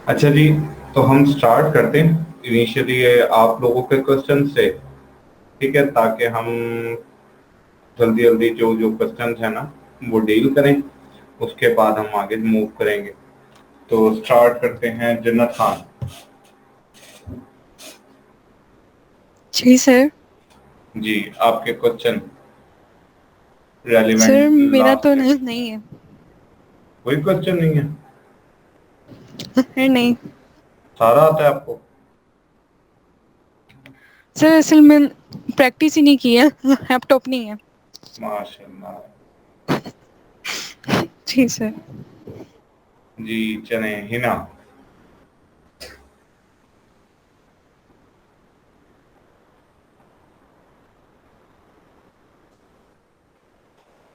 अच्छा जी, तो हम स्टार्ट करते हैं इनिशियली आप लोगों के क्वेश्चन से। ठीक है, ताकि हम जल्दी जल्दी जो जो क्वेश्चन है ना वो डील करें, उसके बाद हम आगे मूव करेंगे। तो स्टार्ट करते हैं जन्नत खान। जी सर। जी, आपके क्वेश्चन रेलिवेंट सर मेरा तो लास्ट है। नहीं है। कोई क्वेश्चन नहीं है? सर नहीं। सारा आता है आपको? सर असल में प्रैक्टिस ही नहीं की है। लैपटॉप नहीं है। माशाल्लाह। जी सर। जी, चले हिना।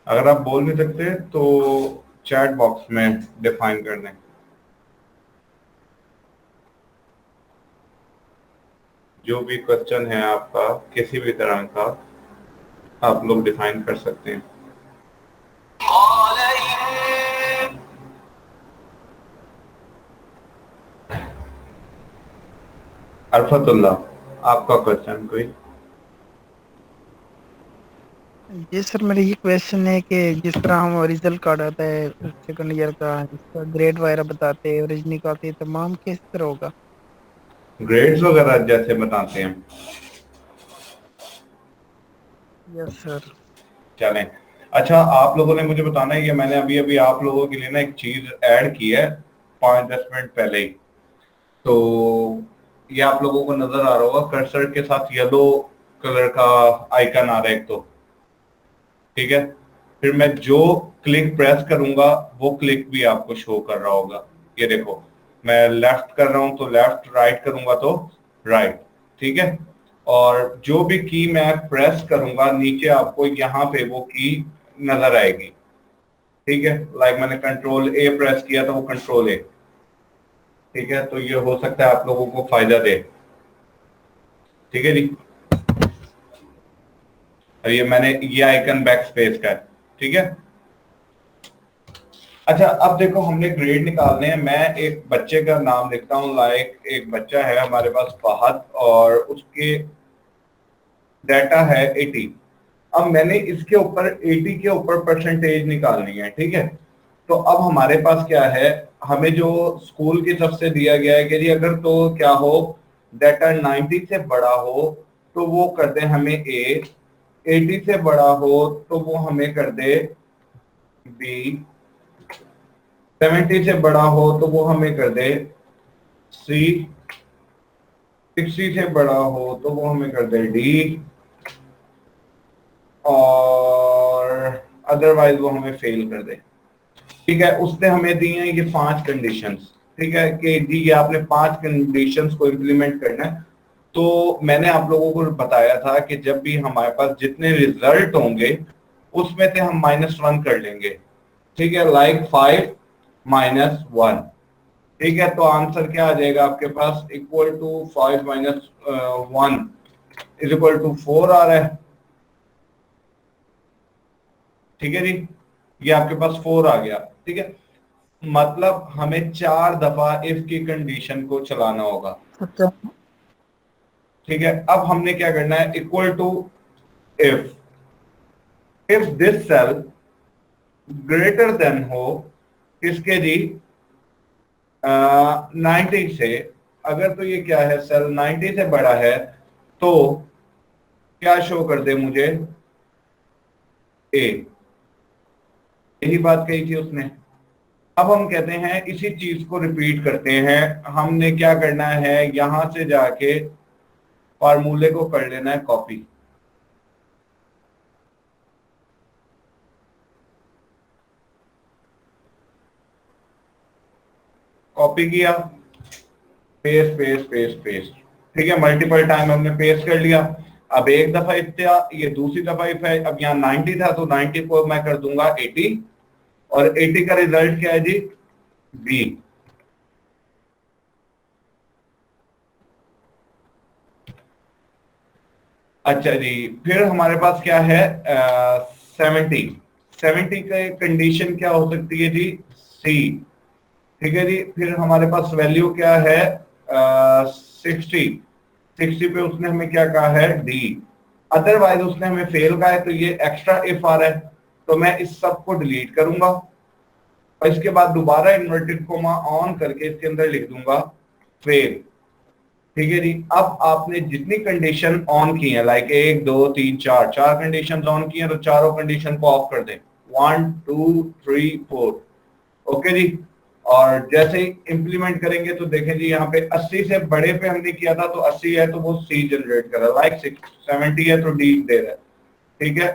अगर आप बोल नहीं सकते तो चैट बॉक्स में डिफाइन कर दें। जो भी क्वेश्चन है आपका, किसी भी तरह का, आप लोग डिफाइन कर सकते हैं। अरफतुल्ला, आपका क्वेश्चन कोई? जी सर, मेरा ये क्वेश्चन है कि जिस तरह हम रिजल्ट कार्ड आता है सेकंड ईयर का, जिसका ग्रेड वगैरह बताते हैं, एवरेज निकालते हैं, तमाम किस तरह होगा? ग्रेड्स वगैरह जैसे बताते हैं। Yes sir. चलें। अच्छा, आप लोगों ने मुझे बताना है कि मैंने अभी अभी आप लोगों के लिए ना एक चीज ऐड की है 5-10 मिनट पहले ही। तो ये आप लोगों को नजर आ रहा होगा, कर्सर के साथ येलो कलर का आइकन आ रहा है एक तो। ठीक है, फिर मैं जो क्लिक प्रेस करूंगा वो क्लिक भी आपको शो कर रहा होगा। ये देखो, मैं लेफ्ट कर रहा हूं तो लेफ्ट, राइट करूंगा तो राइट। ठीक है, और जो भी की मैं प्रेस करूंगा नीचे आपको यहाँ पे वो की नजर आएगी। ठीक है, लाइक मैंने कंट्रोल ए प्रेस किया तो वो कंट्रोल ए। ठीक है, तो ये हो सकता है आप लोगों को फायदा दे। ठीक है जी। और ये मैंने ये आइकन बैक स्पेस का है। ठीक है। अच्छा, अब देखो हमने ग्रेड निकालने हैं। मैं एक बच्चे का नाम लिखता हूँ, लाइक एक बच्चा है हमारे पास फहद, और उसके डाटा है 80। अब मैंने इसके ऊपर 80 के ऊपर परसेंटेज निकालनी है। ठीक है, तो अब हमारे पास क्या है, हमें जो स्कूल की तरफ से दिया गया है कि जी अगर तो क्या हो, डाटा 90 से बड़ा हो तो वो कर दे हमें ए, 80 से बड़ा हो तो वो हमें कर दे बी, 70 से बड़ा हो तो वो हमें कर दे सी, 60 से बड़ा हो तो वो हमें कर दे डी, और अदरवाइज वो हमें फेल कर दे। ठीक है, उसने हमें दी हैं ये 5 कंडीशंस। ठीक है कि जी ये आपने 5 कंडीशंस को इम्प्लीमेंट करना है। तो मैंने आप लोगों को बताया था कि जब भी हमारे पास जितने रिजल्ट होंगे उसमें से हम -1 कर लेंगे। ठीक है, लाइक 5-1। ठीक है, तो आंसर क्या आ जाएगा आपके पास, equal to 5 - 1 is equal to 4 आ रहा है। ठीक है जी, ये आपके पास 4 आ गया। ठीक है, मतलब हमें 4 दफा इफ की कंडीशन को चलाना होगा। अच्छा। ठीक है, अब हमने क्या करना है, equal to if if this cell greater than हो किसके जी, 90 से। अगर तो ये क्या है, सेल 90 से बड़ा है तो क्या शो कर दे मुझे, ए। यही बात कही थी उसने। अब हम कहते हैं इसी चीज को रिपीट करते हैं। हमने क्या करना है, यहां से जाके फार्मूले को कर लेना है कॉपी। कॉपी किया, पेस्ट पेस्ट पेस्ट पेस्ट। ठीक है, मल्टीपल टाइम हमने पेस्ट कर लिया। अब एक दफा इफ था, ये दूसरी दफा इफ है। अब यहाँ 90 था तो 90 को मैं कर दूंगा 80, और 80 का रिजल्ट क्या है जी, बी। अच्छा जी, फिर हमारे पास क्या है, 70। 70 का कंडीशन क्या हो सकती है जी, सी। ठीक है जी। फिर हमारे पास वैल्यू क्या है, 60 पे उसने हमें क्या कहा है, डी। अदरवाइज उसने हमें फेल कहा है, तो ये एक्स्ट्रा इफ आ रहा है, तो मैं इस सब को डिलीट करूंगा और इसके बाद दोबारा इन्वर्टेड कोमा ऑन करके इसके अंदर लिख दूंगा फेल। ठीक है जी। अब आपने जितनी कंडीशन ऑन की है, लाइक 1 2 3 4, 4 कंडीशन ऑन की है, तो चारों कंडीशन को ऑफ कर दें, 1 2 3 4। ओके जी। और जैसे ही इंप्लीमेंट करेंगे तो देखें जी, यहाँ पे 80 से बड़े पे हमने किया था, तो 80 है तो वो सी जनरेट कर रहा है, लाइक 70 है तो डी दे रहा है। ठीक है,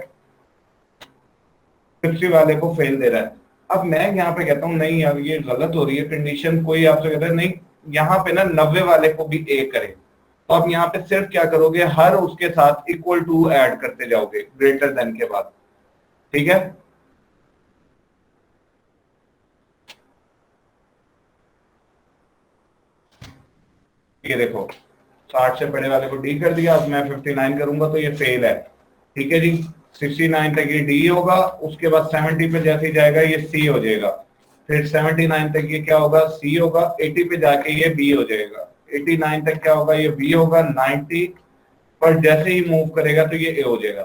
60 वाले को फेल दे रहा है। अब मैं यहाँ पे कहता हूँ नहीं यार ये गलत हो रही है कंडीशन, कोई आपसे कहता है नहीं यहाँ पे ना 90 वाले को भी ए करें, तो आप यहाँ पे सिर्फ क्या करोगे, हर उसके साथ इक्वल टू ऐड करते जाओगे ग्रेटर देन के बाद। ठीक है, ये देखो 60 से बड़े वाले को डी कर दिया, अब मैं 59 करूंगा तो ये फेल है। ठीक है जी, 69 तक ये डी होगा, उसके बाद 70 पे जैसे ही जाएगा ये सी हो जाएगा, फिर 79 तक ये क्या होगा, सी होगा, 80 पे जाके ये बी हो जाएगा, 89 तक क्या होगा, ये बी होगा, 90 पर जैसे ही मूव करेगा तो ये ए हो जाएगा।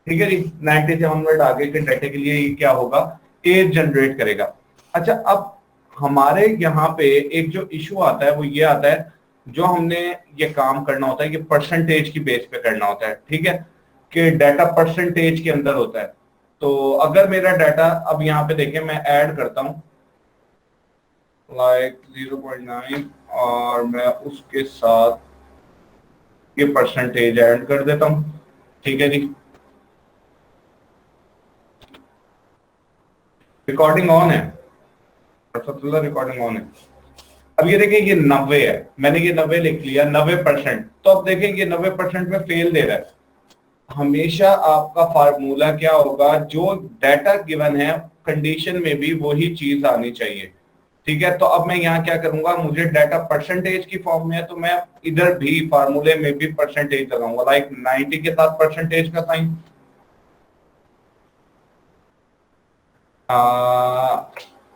ठीक है जी, 90 से ऑनवर्ड आगे के डाटे के लिए ये क्या होगा, ए जनरेट करेगा। अच्छा, अब हमारे यहाँ पे एक जो इशू आता है वो ये आता है, जो हमने ये काम करना होता है ये परसेंटेज की बेस पे करना होता है। ठीक है, कि डाटा परसेंटेज के अंदर होता है। तो अगर मेरा डाटा, अब यहाँ पे देखें मैं ऐड करता हूँ लाइक 0.9 और मैं उसके साथ ये परसेंटेज ऐड कर देता हूँ। ठीक है जी, रिकॉर्डिंग ऑन है, रिकॉर्डिंग ऑन है। अब ये देखिए ये 90 है, मैंने ये 90 लिख लिया, 90%। तो अब देखें ये 90% में फेल दे रहा है। हमेशा आपका फार्मूला क्या होगा, जो डाटा गिवन है कंडीशन में भी वही चीज आनी चाहिए। ठीक है, तो अब मैं यहाँ क्या करूंगा, मुझे डाटा परसेंटेज की फॉर्म में है, तो मैं इधर भी फार्मूले में भी परसेंटेज लगाऊंगा, लाइक 90 के साथ परसेंटेज का साइन,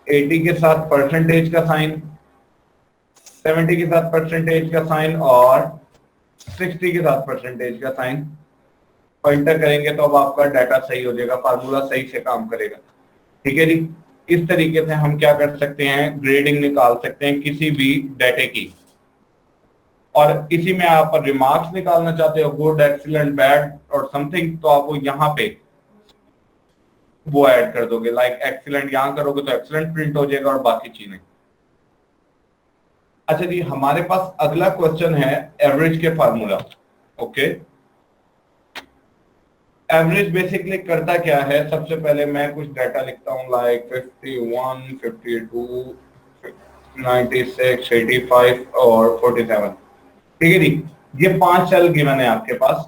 80 के साथ परसेंटेज का साइन, 70 के साथ परसेंटेज का साइन और 60 के साथ परसेंटेज का साइन। एंटर करेंगे तो अब आपका डाटा सही हो जाएगा, फार्मूला सही से काम करेगा। ठीक है जी, इस तरीके से हम क्या कर सकते हैं, ग्रेडिंग निकाल सकते हैं किसी भी डाटे की। और इसी में आप रिमार्क्स निकालना चाहते हो, गुड एक्सीलेंट बैड और समथिंग, तो आप वो यहाँ पे वो ऐड कर दोगे, लाइक एक्सीलेंट यहाँ करोगे तो एक्सीलेंट प्रिंट हो जाएगा और बाकी चीजें। अच्छा जी, हमारे पास अगला क्वेश्चन है एवरेज के फार्मूला। ओके, एवरेज बेसिकली करता क्या है, सबसे पहले मैं कुछ डाटा लिखता हूँ, लाइक 51 52 96 85 और 47। ठीक है जी, ये 5 सेल गिवन है आपके पास।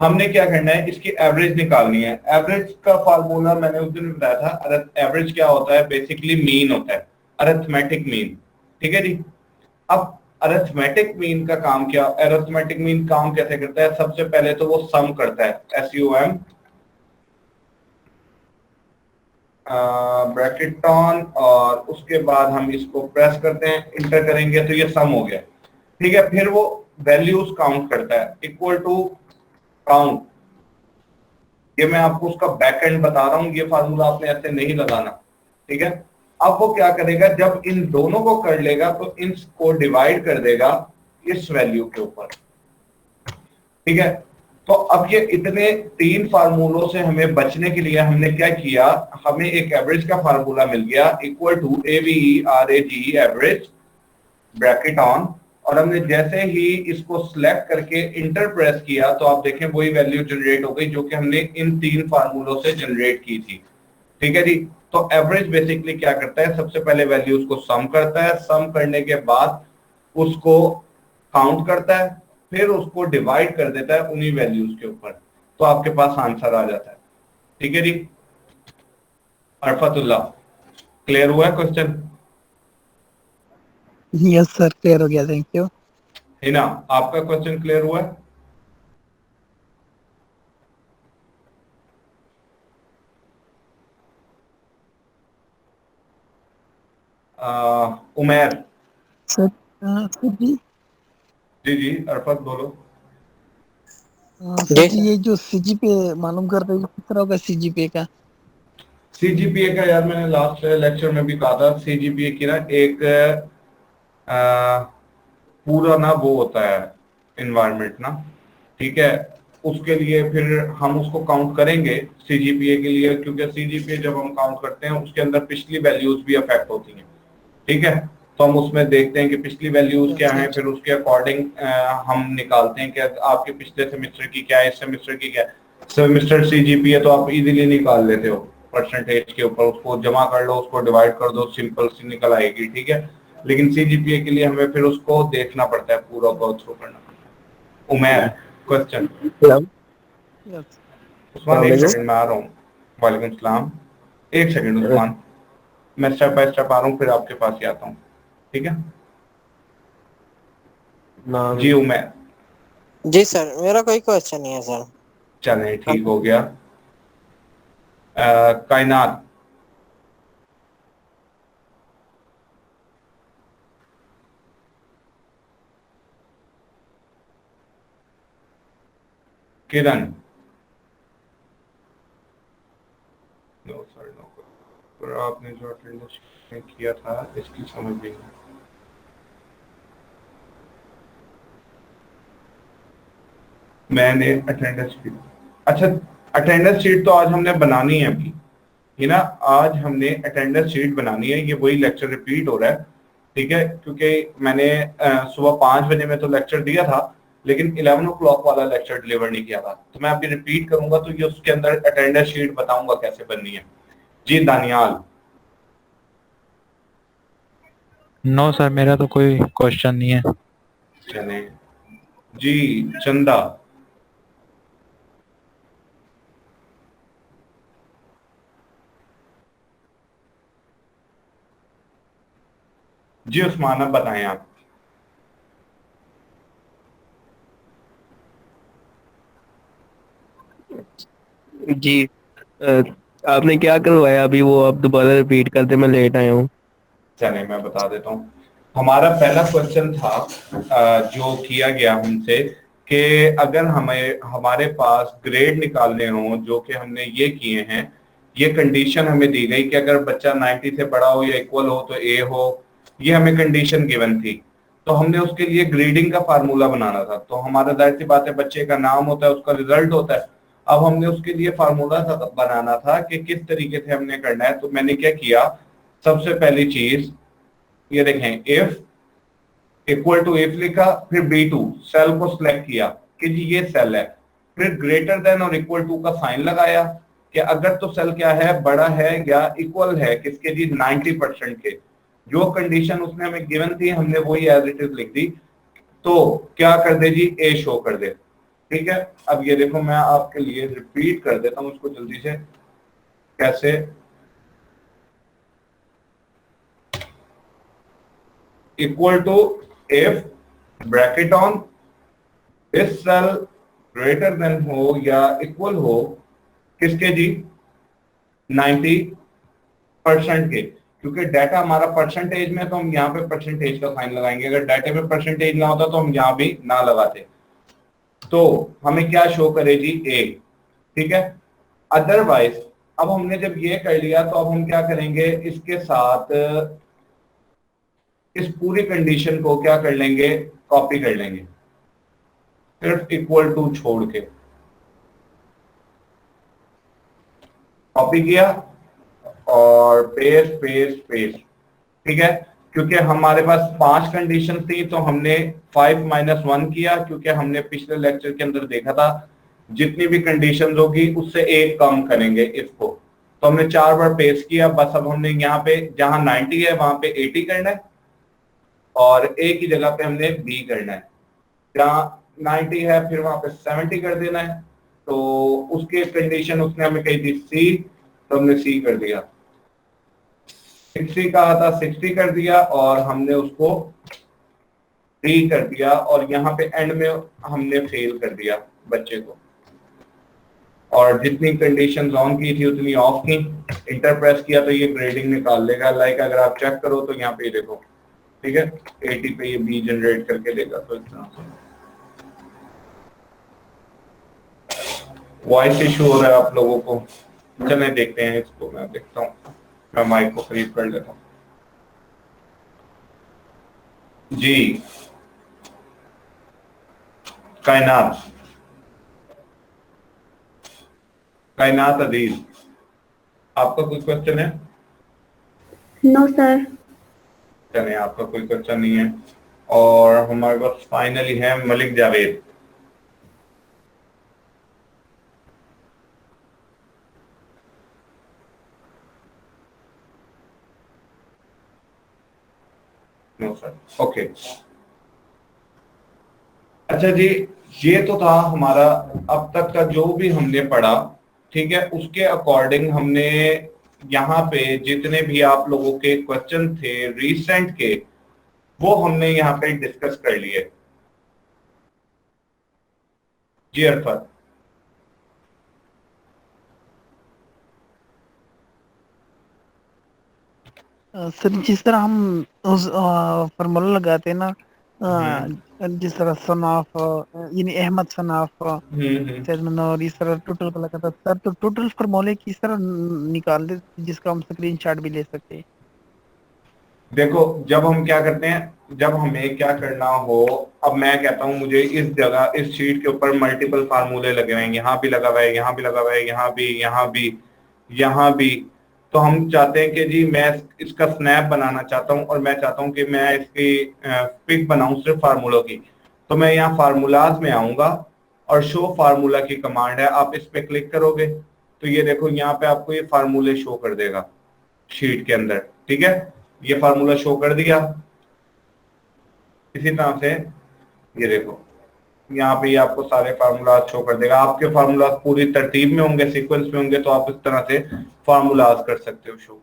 हमने क्या करना है, इसकी एवरेज निकालनी है। एवरेज का फार्मूला मैंने उस दिन बताया था, एवरेज क्या होता है, बेसिकली मीन होता है, अरिथमेटिक मीन। ठीक है जी, अब अरिथमेटिक मीन का काम क्या, अरिथमेटिक मीन काम कैसे करता है, सबसे पहले तो वो सम करता है, SUM, ब्रैकेट ऑन, और उसके बाद हम इसको प्रेस करते हैं, इंटर करेंगे तो ये सम हो गया। ठीक है, फिर वो वैल्यूज काउंट करता है, इक्वल टू काउंट। ये मैं आपको उसका बैक एंड बता रहा हूँ, ये फार्मूला आपने ऐसे नहीं लगाना। ठीक है, अब वो क्या करेगा, जब इन दोनों को कर लेगा तो इनको डिवाइड कर देगा इस वैल्यू के ऊपर। ठीक है, तो अब ये इतने 3 फार्मूलों से हमें बचने के लिए हमने क्या किया, हमें एक एवरेज का फार्मूला मिल गया, equal to AVERAGE average, bracket on, और हमने जैसे ही इसको सिलेक्ट करके इंटर प्रेस किया तो आप देखें वही वैल्यू जनरेट हो गई जो कि हमने इन 3 फार्मूलों से जनरेट की थी। ठीक है जी, तो एवरेज बेसिकली क्या करता है, सबसे पहले वैल्यूज को सम करता है, सम करने के बाद उसको काउंट करता है, फिर उसको डिवाइड कर देता है उन्हीं वैल्यूज के ऊपर, तो आपके पास आंसर आ जाता है। ठीक है जी, अरफतुल्लाह, क्लियर हुआ है क्वेश्चन? यस सर, क्लियर हो गया, थैंक यू। है ना, आपका क्वेश्चन क्लियर हुआ है? उमैर। सर सर जी जी अरफत बोलो। सर जी जी सर। ये जो सीजीपीए मालूम करते हैं किस तरह होगा सीजीपीए का? सीजीपीए का यार मैंने लास्ट लेक्चर में भी कहा था, सीजीपीए की ना एक पूरा ना वो होता है इन्वायरमेंट ना, ठीक है। उसके लिए फिर हम उसको काउंट करेंगे सीजीपीए के लिए, क्योंकि सीजीपीए जब हम काउंट करते हैं उसके अंदर पिछली वैल्यूज भी अफेक्ट होती हैं, ठीक है। तो हम उसमें देखते हैं कि पिछली वैल्यूज क्या अच्छा हैं, फिर उसके अकॉर्डिंग हम निकालते हैं कि आपके पिछले सेमेस्टर की क्या है, इस सेमेस्टर की क्या है। सेमेस्टर सीजीपीए तो आप इजीली निकाल लेते हो, परसेंटेज के ऊपर उसको जमा कर लो, उसको डिवाइड कर दो, सिंपल सी निकल आएगी, ठीक है। लेकिन सीजीपीए के लिए हमें फिर उसको देखना पड़ता है, पूरा गो थ्रू करना पड़ता है। उमैर क्वेश्चन। यस। उस्मान एक सलामकुम। सेकंड में आ रहा हूँ। वालेकुम सलाम। एक सेकंड उस्मान, मैं स्टेप बाय स्टेप आ रहा हूँ, फिर आपके पास ही आता हूँ, ठीक है। नाम। जी उमैर। जी सर, मेरा कोई क्वेश्चन नहीं है सर। चलें ठीक अब हो गया। कायनात। किरण। नो सर नो, पर आपने जो अटेंडेंस किया था इसकी समझ नहीं है। मैंने अटेंडेंस शीट, अच्छा अटेंडेंस शीट तो आज हमने बनानी है अभी, है ना। आज हमने अटेंडेंस शीट बनानी है, ये वही लेक्चर रिपीट हो रहा है, ठीक है। क्योंकि मैंने सुबह 5 बजे में तो लेक्चर दिया था, लेकिन 11 o'clock वाला लेक्चर डिलीवर नहीं किया था, तो मैं अभी रिपीट करूंगा, तो ये उसके अंदर अटेंडेंस शीट बताऊंगा कैसे बननी है। जी दानियाल। नो सर, मेरा तो कोई क्वेश्चन नहीं है। चले जी चंदा। जी उस्मान अब बताएं आप। जी अ, आपने क्या करवाया अभी, वो आप दोबारा रिपीट कर दे, मैं लेट आया हूँ। चले मैं बता देता हूँ। हमारा पहला क्वेश्चन था जो किया गया हमसे, कि अगर हमें हमारे पास ग्रेड निकालने हो, जो कि हमने ये किए हैं, ये कंडीशन हमें दी गई कि अगर बच्चा 90 से बड़ा हो या इक्वल हो तो ए हो, ये हमें कंडीशन गिवन थी। तो हमने उसके लिए ग्रेडिंग का फार्मूला बनाना था, तो हमारा जाहिर सी बात है बच्चे का नाम होता है, उसका रिजल्ट होता है। अब हमने उसके लिए फार्मूला बनाना था कि किस तरीके से हमने करना है। तो मैंने क्या किया, सबसे पहली चीज ये देखें, इफ इक्वल टू इफ लिखा, फिर B2 सेल को सिलेक्ट किया कि जी ये सेल है, फिर ग्रेटर देन और इक्वल टू का साइन लगाया कि अगर तो सेल क्या है, बड़ा है या इक्वल है किसके जी, 90% के। जो कंडीशन उसने हमें गिवन थी हमने वही एज इट इज लिख दी। तो क्या कर दे जी, ए शो कर दे, ठीक है। अब ये देखो मैं आपके लिए रिपीट कर देता हूं इसको जल्दी से, कैसे। Equal to if bracket on इस सेल ग्रेटर देन हो या इक्वल हो किसके जी, 90% के। क्योंकि डाटा हमारा परसेंटेज में, तो हम यहाँ पे परसेंटेज का साइन लगाएंगे, अगर डाटा में परसेंटेज ना होता तो हम यहाँ भी ना लगाते। तो हमें क्या शो करे जी, ए, ठीक है। अदरवाइज अब हमने जब ये कर लिया तो अब हम क्या करेंगे, इसके साथ इस पूरी कंडीशन को क्या कर लेंगे, कॉपी कर लेंगे, सिर्फ इक्वल टू छोड़ के कॉपी किया और पेस्ट पेस्ट पेस्ट, ठीक है। क्योंकि हमारे पास 5 कंडीशन थी तो हमने 5 - 1 किया, क्योंकि हमने पिछले लेक्चर के अंदर देखा था जितनी भी कंडीशन होगी उससे एक कम करेंगे इसको। तो हमने 4 बार पेस्ट किया, बस अब हमने यहाँ पे जहां 90 है वहां पे 80 करना है, और ए की जगह पे हमने बी करना है। जहां 90 है फिर वहां पे 70 कर देना है। तो उसके कंडीशन उसने हमें कही थी सी, तो हमने सी कर दिया। 60 कहा था 60 कर दिया, और हमने उसको डी कर दिया, और यहाँ पे एंड में हमने फेल कर दिया बच्चे को। और जितनी कंडीशंस ऑन की थी उतनी ऑफ की, इंटर प्रेस किया तो ये ग्रेडिंग निकाल लेगा। लाइक अगर आप चेक करो तो यहाँ पे देखो, ठीक है, 80 पे ये बी जनरेट करके देगा। तो इस तरह से वॉइस इशू हो रहा है आप लोगों को, चलें देखते हैं इसको। मैं देखता हूँ, मैं माइक को करीब कर लेता हूँ। जी कायनात, कायनात अदील, आपका कोई क्वेश्चन है? No sir. चलें, आपका कोई क्वेश्चन नहीं है। और हमारे पास फाइनली है Malik Javed. No sir, okay. अच्छा जी, ये तो था हमारा अब तक का जो भी हमने पढ़ा, ठीक है। उसके अकॉर्डिंग हमने यहाँ पे जितने भी आप लोगों के क्वेश्चन थे रीसेंट के, वो हमने यहाँ पे डिस्कस कर लिए। जी अरफत, सर जिस तरह हम उस फार्मूला लगाते हैं ना, जिस तरह सनाफ यानी अहमद सनाफ सैयद मनोर, इस तरह टोटल का लगाता सर, तो टोटल फार्मूले किस तरह निकाल दे जिसका हम स्क्रीनशॉट भी ले सकते हैं? देखो जब हम क्या करते हैं, जब हमें क्या करना हो, अब मैं कहता हूं मुझे इस जगह इस शीट के ऊपर मल्टीपल फार्मूले लगे हुए हैं, यहाँ भी लगा हुआ है, यहाँ भी लगा हुआ है, यहाँ भी, यहाँ भी, यहाँ भी। तो हम चाहते हैं कि जी मैं इसका स्नैप बनाना चाहता हूं और मैं चाहता हूं कि मैं इसकी पिक बनाऊं सिर्फ फार्मूलों की। तो मैं यहाँ फार्मूलाज में आऊंगा और शो फार्मूला की कमांड है, आप इस पे क्लिक करोगे तो ये देखो यहाँ पे आपको ये फार्मूले शो कर देगा शीट के अंदर, ठीक है। ये फार्मूला शो कर दिया। इसी तरह से ये देखो यहाँ पे ये आपको सारे फार्मूलाज शो कर देगा। आपके फार्मूलाज पूरी तरतीब में होंगे, सीक्वेंस में होंगे, तो आप इस तरह से फार्मूलाज कर सकते हो शो।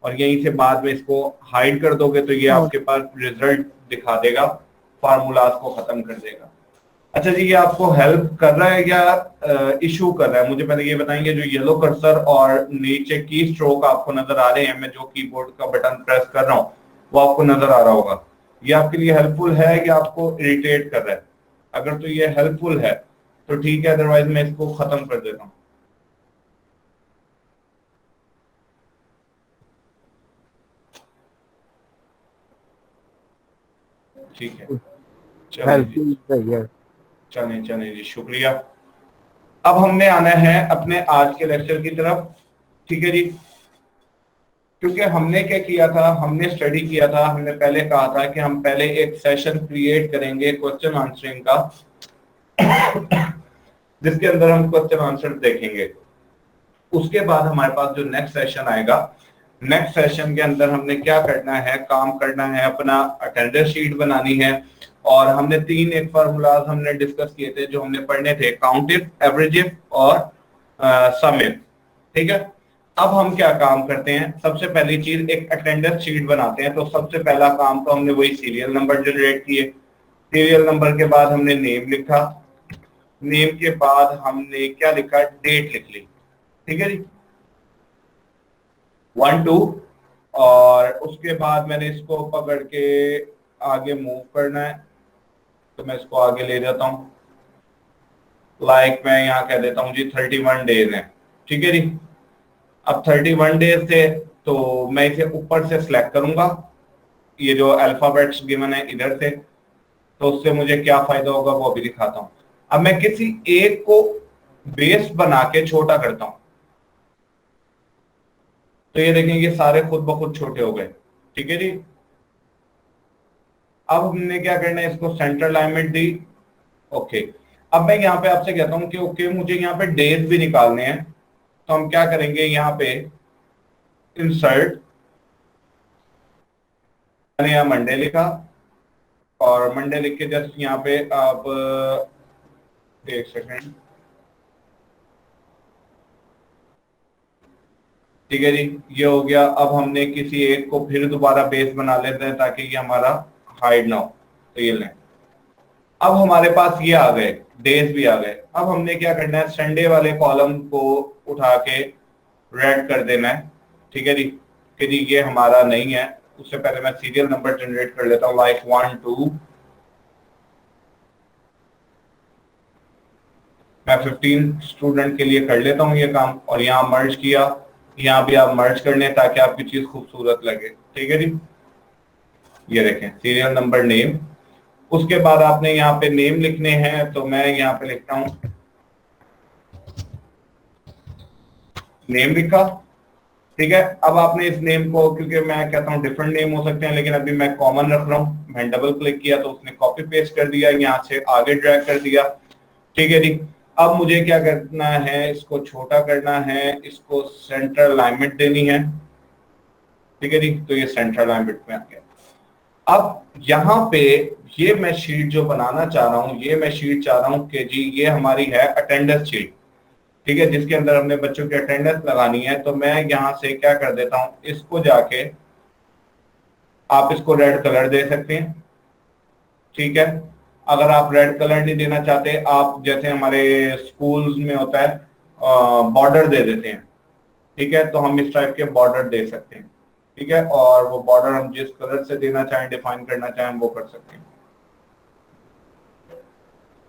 और यहीं से बाद में इसको हाइड कर दोगे तो ये आपके पास रिजल्ट दिखा देगा, फार्मूलाज को खत्म कर देगा। अच्छा जी, ये आपको हेल्प कर रहा है या इशू कर रहा है? मुझे पहले ये बताएंगे। जो येलो कर्सर और नीचे की स्ट्रोक आपको नजर आ रहे हैं, मैं जो कीबोर्ड का बटन प्रेस कर रहा हूँ वो आपको नजर आ रहा होगा। ये आपके लिए हेल्पफुल है या आपको इरिटेट कर रहा है? अगर तो ये हेल्पफुल है तो ठीक है, अदरवाइज मैं इसको खत्म कर देता हूँ। ठीक है, चलें चलें जी, शुक्रिया। अब हमने आना है अपने आज के लेक्चर की तरफ, ठीक है जी। क्योंकि हमने क्या किया था, हमने स्टडी किया था, हमने पहले कहा था कि हम पहले एक सेशन क्रिएट करेंगे क्वेश्चन आंसरिंग का, जिसके अंदर हम क्वेश्चन आंसर देखेंगे। उसके बाद हमारे पास जो नेक्स्ट सेशन आएगा, नेक्स्ट सेशन के अंदर हमने क्या करना है, काम करना है, अपना अटेंडेंस शीट बनानी है। और हमने तीन एक फार्मूलाज हमने डिस्कस किए थे जो हमने पढ़ने थे, काउंट इफ, एवरेज इफ और सम इफ, ठीक है। अब हम क्या काम करते हैं, सबसे पहली चीज एक अटेंडेंस शीट बनाते हैं। तो सबसे पहला काम तो हमने वही सीरियल नंबर जनरेट किए। सीरियल नंबर के बाद हमने नेम लिखा, नेम के बाद हमने क्या लिखा, डेट लिख ली, ठीक है जी, 1 2। और उसके बाद मैंने इसको पकड़ के आगे मूव करना है, तो मैं इसको आगे ले जाता हूं। लाइक मैं यहाँ कह देता हूँ जी 31 डेज है, ठीक है जी। अब 31 डेज थे तो मैं इसे ऊपर से सिलेक्ट करूंगा, ये जो अल्फाबेट्स गिवन है इधर से, तो उससे मुझे क्या फायदा होगा वो अभी दिखाता हूं। अब मैं किसी एक को बेस बना के छोटा करता हूं, तो ये देखेंगे सारे खुद ब खुद छोटे हो गए, ठीक है जी। अब हमने क्या करना है, इसको सेंटर अलाइनमेंट दी, ओके। अब मैं यहाँ पे आपसे कहता हूँ कि ओके मुझे यहाँ पे डेज भी निकालने हैं, तो हम क्या करेंगे, यहाँ पे इंसर्ट, मैंने यहाँ मंडे लिखा और मंडे लिख के जस्ट यहाँ पे आप एक सेकेंड, ठीक है जी, ये हो गया। अब हमने किसी एक को फिर दोबारा बेस बना लेते हैं ताकि ये हमारा हाइड ना हो। तो ये लें, अब हमारे पास ये आ गए, डेज भी आ गए। अब हमने क्या करना है, संडे वाले कॉलम को उठा के रेड कर देना है, ठीक है जी, कि जी ये हमारा नहीं है। उससे पहले मैं सीरियल नंबर जनरेट कर लेता हूँ, लाइक 1 2। मैं 15 स्टूडेंट के लिए कर लेता हूँ ये काम, और यहाँ मर्ज किया, यहाँ भी आप मर्ज कर लें ताकि आपकी चीज खूबसूरत लगे, ठीक है जी। ये देखें सीरियल नंबर नेम, उसके बाद आपने यहाँ पे नेम लिखने हैं, तो मैं यहाँ पे लिखता हूँ नेम लिखा, ठीक है। अब आपने इस नेम को, क्योंकि मैं कहता हूँ डिफरेंट नेम हो सकते हैं, लेकिन अभी मैं कॉमन रख रहा हूँ, मैं डबल क्लिक किया तो उसने कॉपी पेस्ट कर दिया, यहाँ से आगे ड्रैग कर दिया, ठीक है जी। अब मुझे क्या करना है, इसको छोटा करना है, इसको सेंटर अलाइनमेंट देनी है, ठीक है जी। तो ये सेंटर अलाइनमेंट में आ गया। अब यहाँ पे ये मैं शीट जो बनाना चाह रहा हूँ, ये मैं शीट चाह रहा हूँ कि जी ये हमारी है अटेंडेंस शीट, ठीक है, जिसके अंदर हमने बच्चों की अटेंडेंस लगानी है। तो मैं यहाँ से क्या कर देता हूँ, इसको जाके आप इसको रेड कलर दे सकते हैं, ठीक है। अगर आप रेड कलर नहीं देना चाहते, आप जैसे हमारे स्कूल्स में होता है बॉर्डर दे देते हैं, ठीक है, तो हम इस टाइप के बॉर्डर दे सकते हैं, ठीक है। और वो बॉर्डर हम जिस कलर से देना चाहें, डिफाइन करना चाहें, वो कर सकते हैं।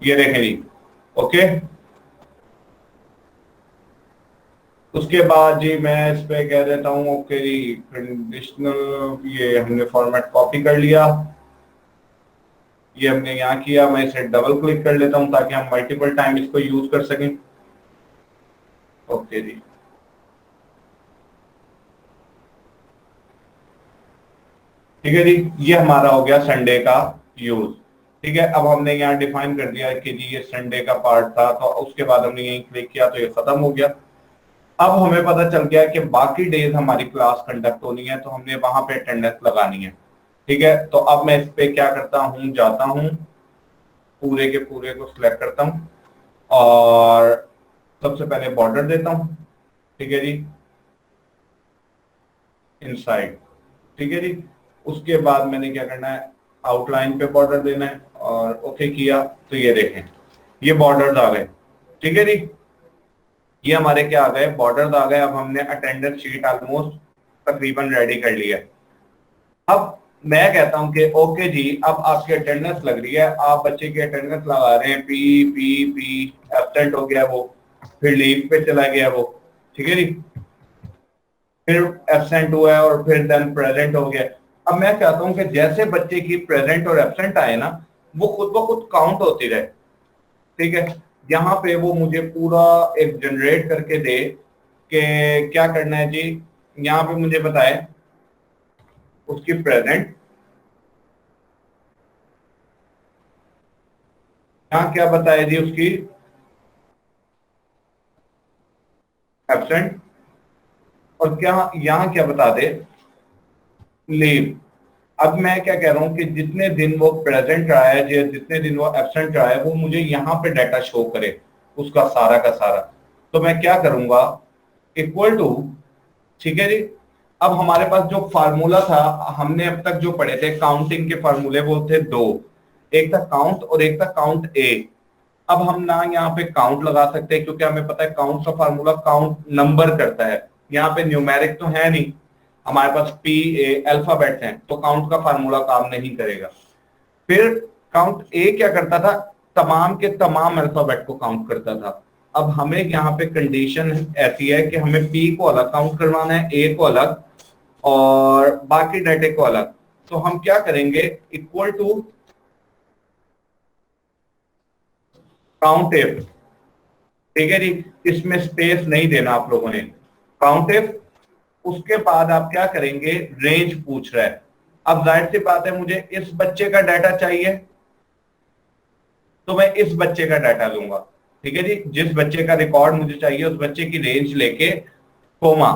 ये देखें जी, ओके। उसके बाद जी मैं इस पे कह देता हूँ ओके जी, कंडीशनल, ये हमने फॉर्मेट कॉपी कर लिया, ये हमने यहाँ किया। मैं इसे डबल क्लिक कर लेता हूँ ताकि हम मल्टीपल टाइम इसको यूज कर सकें, ओके जी। ठीक है जी, ये हमारा हो गया संडे का यूज, ठीक है। अब हमने यहाँ डिफाइन कर दिया कि जी ये संडे का पार्ट था, तो उसके बाद हमने यहीं क्लिक किया तो ये खत्म हो गया। अब हमें पता चल गया कि बाकी डेज हमारी क्लास कंडक्ट होनी है, तो हमने वहां पे अटेंडेंस लगानी है, ठीक है। तो अब मैं इस पे क्या करता हूँ, जाता हूँ, पूरे के पूरे को सिलेक्ट करता हूँ और सबसे पहले बॉर्डर देता हूँ, ठीक है जी, इनसाइड, ठीक है जी। उसके बाद मैंने क्या करना है, आउटलाइन पे बॉर्डर देना है और ओके किया, तो ये देखें ये बॉर्डर्स आ गए, ठीक है जी। ये हमारे क्या आ गए, बॉर्डर्स आ गए। अब हमने अटेंडेंस शीट ऑलमोस्ट तकरीबन रेडी कर लिया है। अब मैं कहता हूं कि ओके जी, अब आपकी अटेंडेंस लग रही है, आप बच्चे की अटेंडेंस लगा रहे हैं, पी पी पी, एब्सेंट हो गया वो, फिर लीव पे चला गया वो, ठीक है जी, फिर एब्सेंट हुआ है और फिर देन प्रेजेंट हो गया। अब मैं चाहता हूं कि जैसे बच्चे की प्रेजेंट और एब्सेंट आए ना, वो खुद ब खुद काउंट होती रहे, ठीक है। यहाँ पे वो मुझे पूरा एक जनरेट करके दे कि क्या करना है जी। यहाँ पे मुझे बताए उसकी प्रेजेंट, यहाँ क्या बताए जी उसकी एब्सेंट, और क्या यहाँ क्या बता दे लीव। अब मैं क्या कह रहा हूँ कि जितने दिन वो प्रेजेंट रहा है, जितने दिन वो एब्सेंट रहा है, वो मुझे यहाँ पे डाटा शो करे उसका सारा का सारा। तो मैं क्या करूंगा, इक्वल टू, ठीक है जी। अब हमारे पास जो फार्मूला था, हमने अब तक जो पढ़े थे काउंटिंग के फार्मूले, वो थे दो, एक था काउंट और एक था काउंट ए। अब हम ना यहाँ पे काउंट लगा सकते हैं, क्योंकि हमें पता है काउंट का फार्मूला काउंट नंबर करता है, यहाँ पे न्यूमेरिक तो है नहीं, हमारे पास पी ए अल्फाबेट्स हैं, तो काउंट का फार्मूला काम नहीं करेगा। फिर काउंट ए क्या करता था, तमाम के तमाम अल्फाबेट को काउंट करता था। अब हमें यहाँ पे कंडीशन ऐसी है कि हमें पी को अलग काउंट करवाना है, ए को अलग और बाकी डाटे को अलग। तो हम क्या करेंगे, इक्वल टू काउंट इफ, ठीक है जी, इसमें स्पेस नहीं देना आप लोगों ने, काउंट इफ। उसके बाद आप क्या करेंगे, रेंज पूछ रहा है। अब जाहिर सी बात है मुझे इस बच्चे का डाटा चाहिए, तो मैं इस बच्चे का डाटा लूंगा, ठीक है जी। जिस बच्चे का रिकॉर्ड मुझे चाहिए उस बच्चे की रेंज लेके कोमा,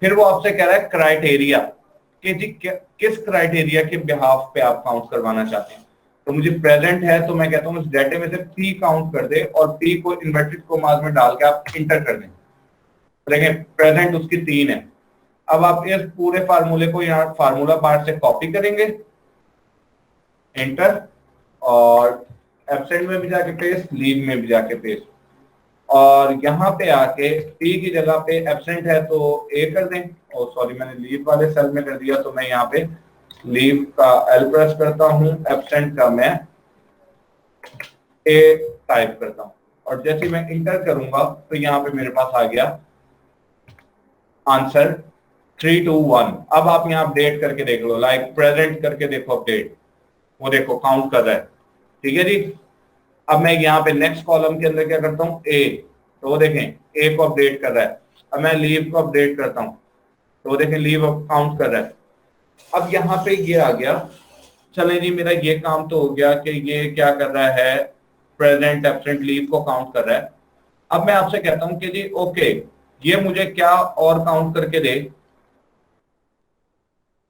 फिर वो आपसे कह रहा है क्राइटेरिया कि जी किस क्राइटेरिया के बिहाफ पे आप काउंट करवाना चाहते हैं। तो मुझे प्रेजेंट है, तो मैं कहता हूँ उस डाटे में से पी काउंट कर दे और पी को इन्वर्टेड कोमास में डाल के आप इंटर कर दें। देखें प्रेजेंट उसकी 3 है। अब आप इस पूरे फार्मूले को यहाँ फार्मूला बार से कॉपी करेंगे, एंटर, और एब्सेंट में भी जाके पेस्ट, लीव में भी जाके पेस्ट, और यहाँ पे आके टी की जगह पे एब्सेंट है तो ए कर दें, और सॉरी मैंने लीव वाले सेल में कर दिया, तो मैं यहाँ पे लीव का एल प्रेस करता हूँ, एब्सेंट का मैं ए टाइप करता हूँ, और जैसे मैं इंटर करूंगा तो यहाँ पे मेरे पास आ गया आंसर 321। अब आप यहाँ अपडेट करके देख लो, लाइक प्रेजेंट करके देखो अपडेट, वो देखो काउंट कर रहा है। ठीक है जी। अब मैं यहाँ पे नेक्स्ट कॉलम के अंदर क्या करता हूँ, ए, तो वो देखें ए को अपडेट कर रहा है। अब मैं लीव को अपडेट करता हूँ तो वो देखें लीव काउंट कर रहा है। अब यहाँ पे ये आ गया, चले जी मेरा ये काम तो हो गया कि ये क्या कर रहा है, प्रेजेंट एब्सेंट लीव को काउंट कर रहा है। अब मैं आपसे कहता हूं कि जी ओके, ये मुझे क्या और काउंट करके दे,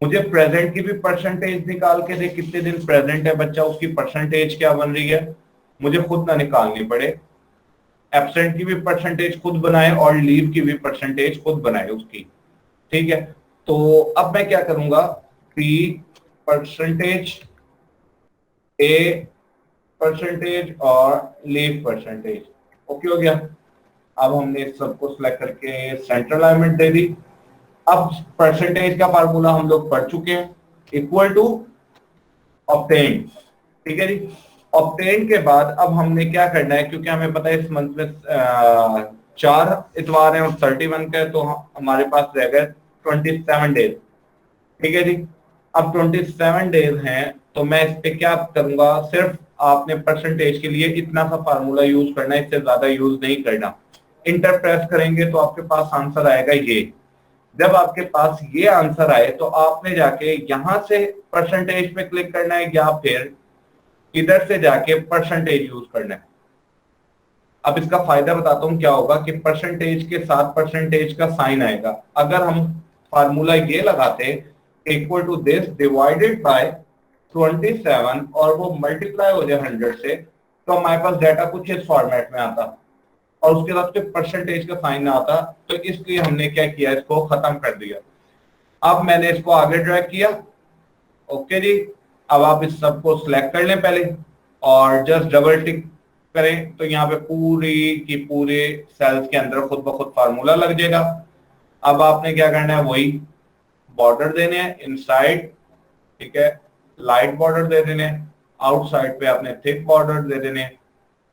मुझे प्रेजेंट की भी परसेंटेज निकाल के दे, कितने दिन प्रेजेंट है बच्चा, उसकी परसेंटेज क्या बन रही है, मुझे खुद ना निकालनी पड़े। एब्सेंट की भी परसेंटेज खुद बनाए और लीव की भी परसेंटेज खुद बनाए उसकी। ठीक है, तो अब मैं क्या करूंगा, पी परसेंटेज, ए परसेंटेज और लीव परसेंटेज, ओके हो गया। अब हमने इस सबको सिलेक्ट करके सेंट्रल अलाइनमेंट दे दी। अब परसेंटेज का फार्मूला हम लोग पढ़ चुके हैं, इक्वल टू ऑब्टेन। ठीक है जी। ऑब्टेन के बाद अब हमने क्या करना है, क्योंकि हमें पता है इस मंथ में 4 इतवार हैं और 31 का है, तो हमारे पास रह गए 27 डेज। ठीक है जी। अब 27 डेज हैं, तो मैं इस पे क्या करूंगा, सिर्फ आपने परसेंटेज के लिए इतना सा फार्मूला यूज करना है, इससे ज्यादा यूज नहीं करना। इंटर प्रेस करेंगे तो आपके पास आंसर आएगा ये। जब आपके पास ये आंसर आए तो आपने जाके यहां से परसेंटेज पे क्लिक करना है या फिर इधर से जाके परसेंटेज यूज करना है। अब इसका फायदा बताता हूं क्या होगा, कि परसेंटेज के साथ परसेंटेज का साइन आएगा। अगर हम फार्मूला ये लगाते equal to this divided by 27 और वो मल्टीप्लाई हो जाए 100 से, तो हमारे पास डाटा कुछ इस फॉर्मेट में आता और उसके बाद फिर परसेंटेज का साइन आता। तो इसलिए हमने क्या किया, इसको खत्म कर दिया। अब मैंने इसको आगे ड्रैग किया, ओके जी। अब आप इस सबको सिलेक्ट कर लें पहले और जस्ट डबल टिक करें, तो यहाँ पे पूरी की पूरे सेल्स के अंदर खुद ब खुद फार्मूला लग जाएगा। अब आपने क्या करना है, वही बॉर्डर देने हैं इनसाइड, ठीक है, लाइट बॉर्डर दे देने, आउटसाइड पे आपने थिक बॉर्डर दे देने।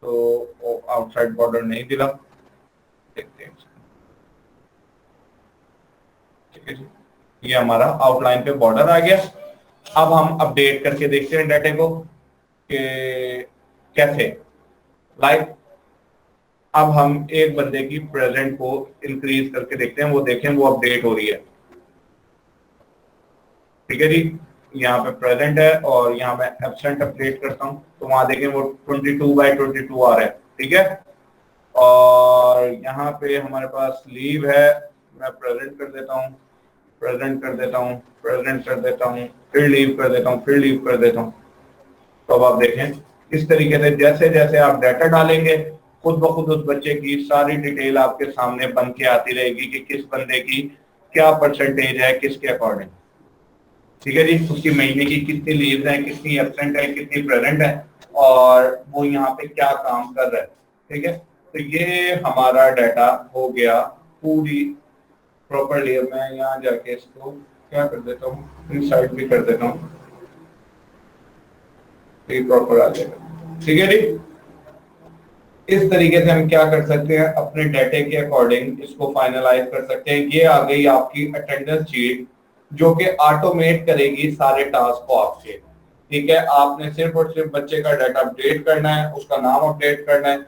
तो आउटसाइड बॉर्डर नहीं दिला, देखते हैं। ठीक है जी, ये हमारा आउटलाइन पे बॉर्डर आ गया। अब हम अपडेट करके देखते हैं डाटे को कि कैसे, लाइक अब हम एक बंदे की प्रेजेंट को इंक्रीज करके देखते हैं, वो देखें वो अपडेट हो रही है। ठीक है जी, यहाँ पे प्रेजेंट है और यहाँ मैं एब्सेंट अपडेट करता हूँ, तो वहां देखें वो 22/22 आ रहा है। ठीक है, और यहाँ पे हमारे पास लीव है, मैं प्रेजेंट कर देता हूँ, प्रेजेंट कर देता हूँ, प्रेजेंट कर देता हूँ, फिर लीव कर देता हूँ, फिर लीव कर देता हूँ। तो अब आप देखें इस तरीके से जैसे जैसे आप डाटा डालेंगे खुद ब खुद उस बच्चे की सारी डिटेल आपके सामने बन के आती रहेगी कि किस बंदे की क्या परसेंटेज है किसके अकॉर्डिंग। ठीक है जी, उसकी महीने की कितनी लीव है, कितनी एब्सेंट है, कितनी प्रेजेंट है, और वो यहाँ पे क्या काम कर रहा है। ठीक है, तो ये हमारा डाटा हो गया पूरी प्रॉपरली। अब मैं यहाँ जाके इसको क्या कर देता हूँ, इनसाइड भी कर देता हूँ, प्रॉपर आ जाएगा। ठीक है जी, इस तरीके से हम क्या कर सकते हैं, अपने डाटे के अकॉर्डिंग इसको फाइनलाइज कर सकते हैं। ये आ गई आपकी अटेंडेंस शीट जो कि ऑटोमेट करेगी सारे टास्क को आपके। ठीक है, आपने सिर्फ और सिर्फ बच्चे का डाटा अपडेट करना है, उसका नाम अपडेट करना है,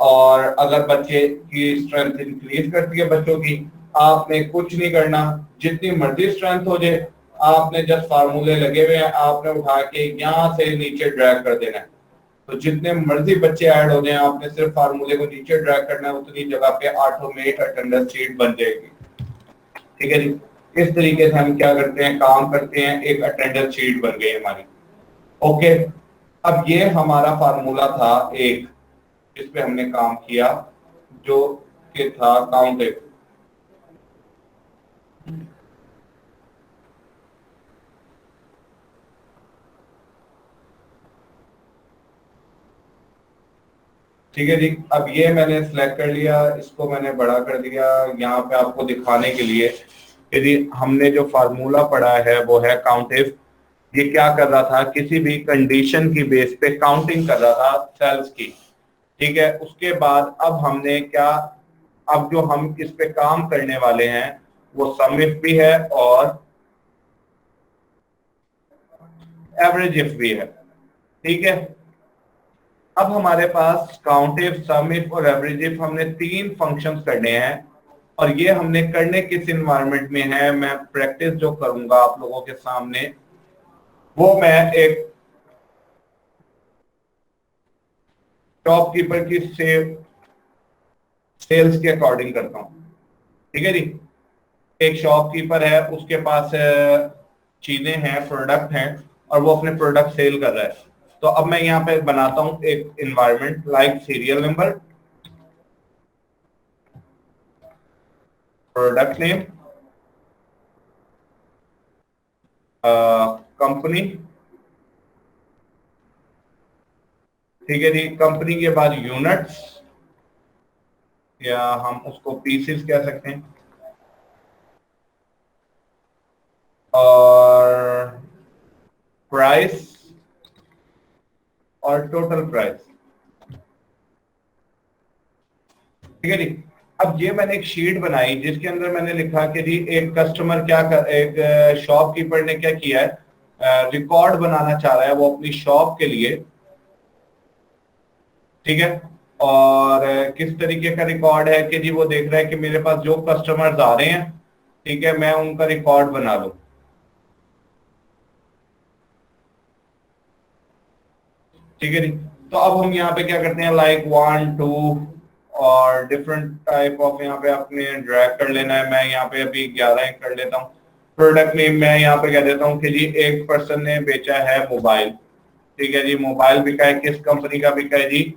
और अगर बच्चे की स्ट्रेंथ इंक्रीज करती है बच्चों की, आपने कुछ नहीं करना, जितनी मर्जी स्ट्रेंथ हो जाए, आपने जस्ट फार्मूले लगे हुए हैं, आपने उठा के यहाँ से नीचे ड्रैग कर देना है। तो जितने मर्जी बच्चे ऐड हो जाए, आपने सिर्फ फार्मूले को नीचे ड्रैग करना है, उतनी जगह पे ऑटोमेट अटेंडेंस शीट बन जाएगी। ठीक है जी, इस तरीके से हम क्या करते हैं, काम करते हैं, एक अटेंडेंस शीट बन गई हमारी। ओके, अब ये हमारा फार्मूला था एक, इस पे हमने काम किया जो कि था काउंटेड। ठीक है जी। अब ये मैंने सिलेक्ट कर लिया, इसको मैंने बड़ा कर दिया यहाँ पे आपको दिखाने के लिए कि जी हमने जो फार्मूला पढ़ा है वो है काउंट इफ। ये क्या कर रहा था, किसी भी कंडीशन की बेस पे काउंटिंग कर रहा था सेल्स की। ठीक है, उसके बाद अब हमने क्या, अब जो हम इस पे काम करने वाले हैं वो सम इफ भी है और एवरेज इफ भी है। ठीक है, अब हमारे पास काउंट इफ, सम इफ और एवरेज इफ, हमने 3 फंक्शंस करने हैं और ये हमने करने किस इन्वायरमेंट में है, मैं प्रैक्टिस जो करूंगा आप लोगों के सामने वो मैं एक शॉपकीपर की सेल्स के अकॉर्डिंग करता हूं। ठीक है जी, एक शॉपकीपर है, उसके पास चीजें हैं, प्रोडक्ट हैं और वो अपने प्रोडक्ट सेल कर रहा है। तो अब मैं यहाँ पे बनाता हूं एक environment like serial number, product name, company. ठीक है जी, कंपनी के बाद यूनिट्स या हम उसको पीसेस कह सकते हैं और प्राइस और टोटल प्राइस। ठीक है जी, अब ये मैंने एक शीट बनाई जिसके अंदर मैंने लिखा कि जी एक कस्टमर क्या कर, एक शॉपकीपर ने क्या किया है, रिकॉर्ड बनाना चाह रहा है वो अपनी शॉप के लिए। ठीक है, और किस तरीके का रिकॉर्ड है कि जी वो देख रहा है कि मेरे पास जो कस्टमर्स आ रहे हैं, ठीक है, मैं उनका रिकॉर्ड बना लूं। ठीक है जी, तो अब हम यहाँ पे क्या करते हैं, लाइक 1 2 और डिफरेंट टाइप ऑफ यहाँ पे आपने ड्रैग कर लेना है। मैं यहाँ पे अभी 11 कर लेता हूँ। प्रोडक्ट नेम मैं यहाँ पे कह देता हूँ कि जी एक पर्सन ने बेचा है मोबाइल। ठीक है जी, मोबाइल बिका है, किस कंपनी का बिका है जी,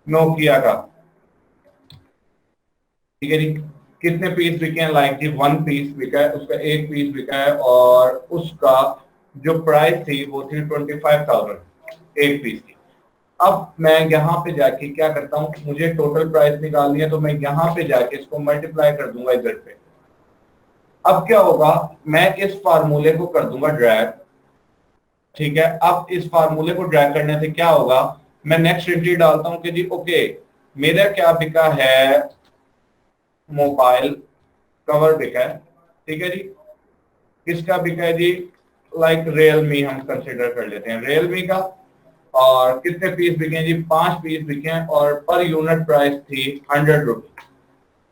नोकिया का। ठीक है जी, कितने पीस बिके हैं, लाइक जी 1 पीस बिका है, उसका 1 पीस बिका है और उसका जो प्राइस थी वो थी 25,000 एक पीस की। अब मैं यहाँ पे जाके क्या करता हूँ, मुझे टोटल प्राइस निकालनी है तो मैं यहाँ पे जाके इसको मल्टीप्लाई कर दूंगा इधर पे। अब क्या होगा, मैं इस फार्मूले को कर दूंगा ड्रैग। ठीक है, अब इस फार्मूले को ड्रैग करने से क्या होगा, मैं नेक्स्ट एंट्री डालता हूं कि जी ओके मेरा क्या बिका है, मोबाइल कवर बिका है। ठीक है जी, किसका बिका है जी, लाइक रियलमी हम कंसिडर कर लेते हैं, रियलमी का। और कितने पीस बिके हैं जी, 5 पीस बिके हैं और पर यूनिट प्राइस थी 100 रुपीज।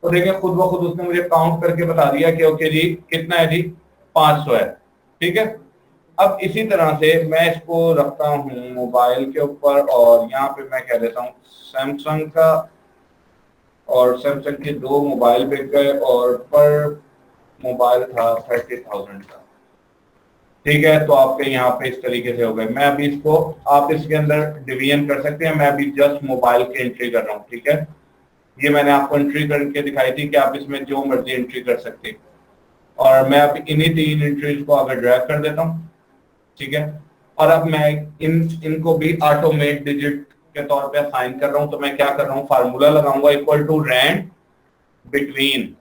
तो देखिए खुद ब खुद उसने मुझे काउंट करके बता दिया कि ओके जी कितना है जी, 500 है। ठीक है, अब इसी तरह से मैं इसको रखता हूँ मोबाइल के ऊपर और यहाँ पे मैं कह देता हूँ सैमसंग का, और सैमसंग के 2 मोबाइल बिक गए और पर मोबाइल था 30,000 का। ठीक है, तो आपके यहाँ पे इस तरीके से हो गए। मैं अभी इसको, आप इसके अंदर डिवीजन कर सकते हैं, मैं अभी जस्ट मोबाइल की एंट्री कर रहा हूँ। ठीक है, ये मैंने आपको एंट्री करके दिखाई थी कि आप इसमें जो मर्जी एंट्री कर सकते हैं और मैं अब इन्हीं 3 एंट्रीज को आगे ड्रैग कर देता हूँ। ठीक है, और अब मैं इनको भी ऑटोमेट डिजिट के तौर पे असाइन कर रहा हूं। तो मैं क्या कर रहा हूं, फार्मूला लगाऊंगा इक्वल टू रैंड बिटवीन।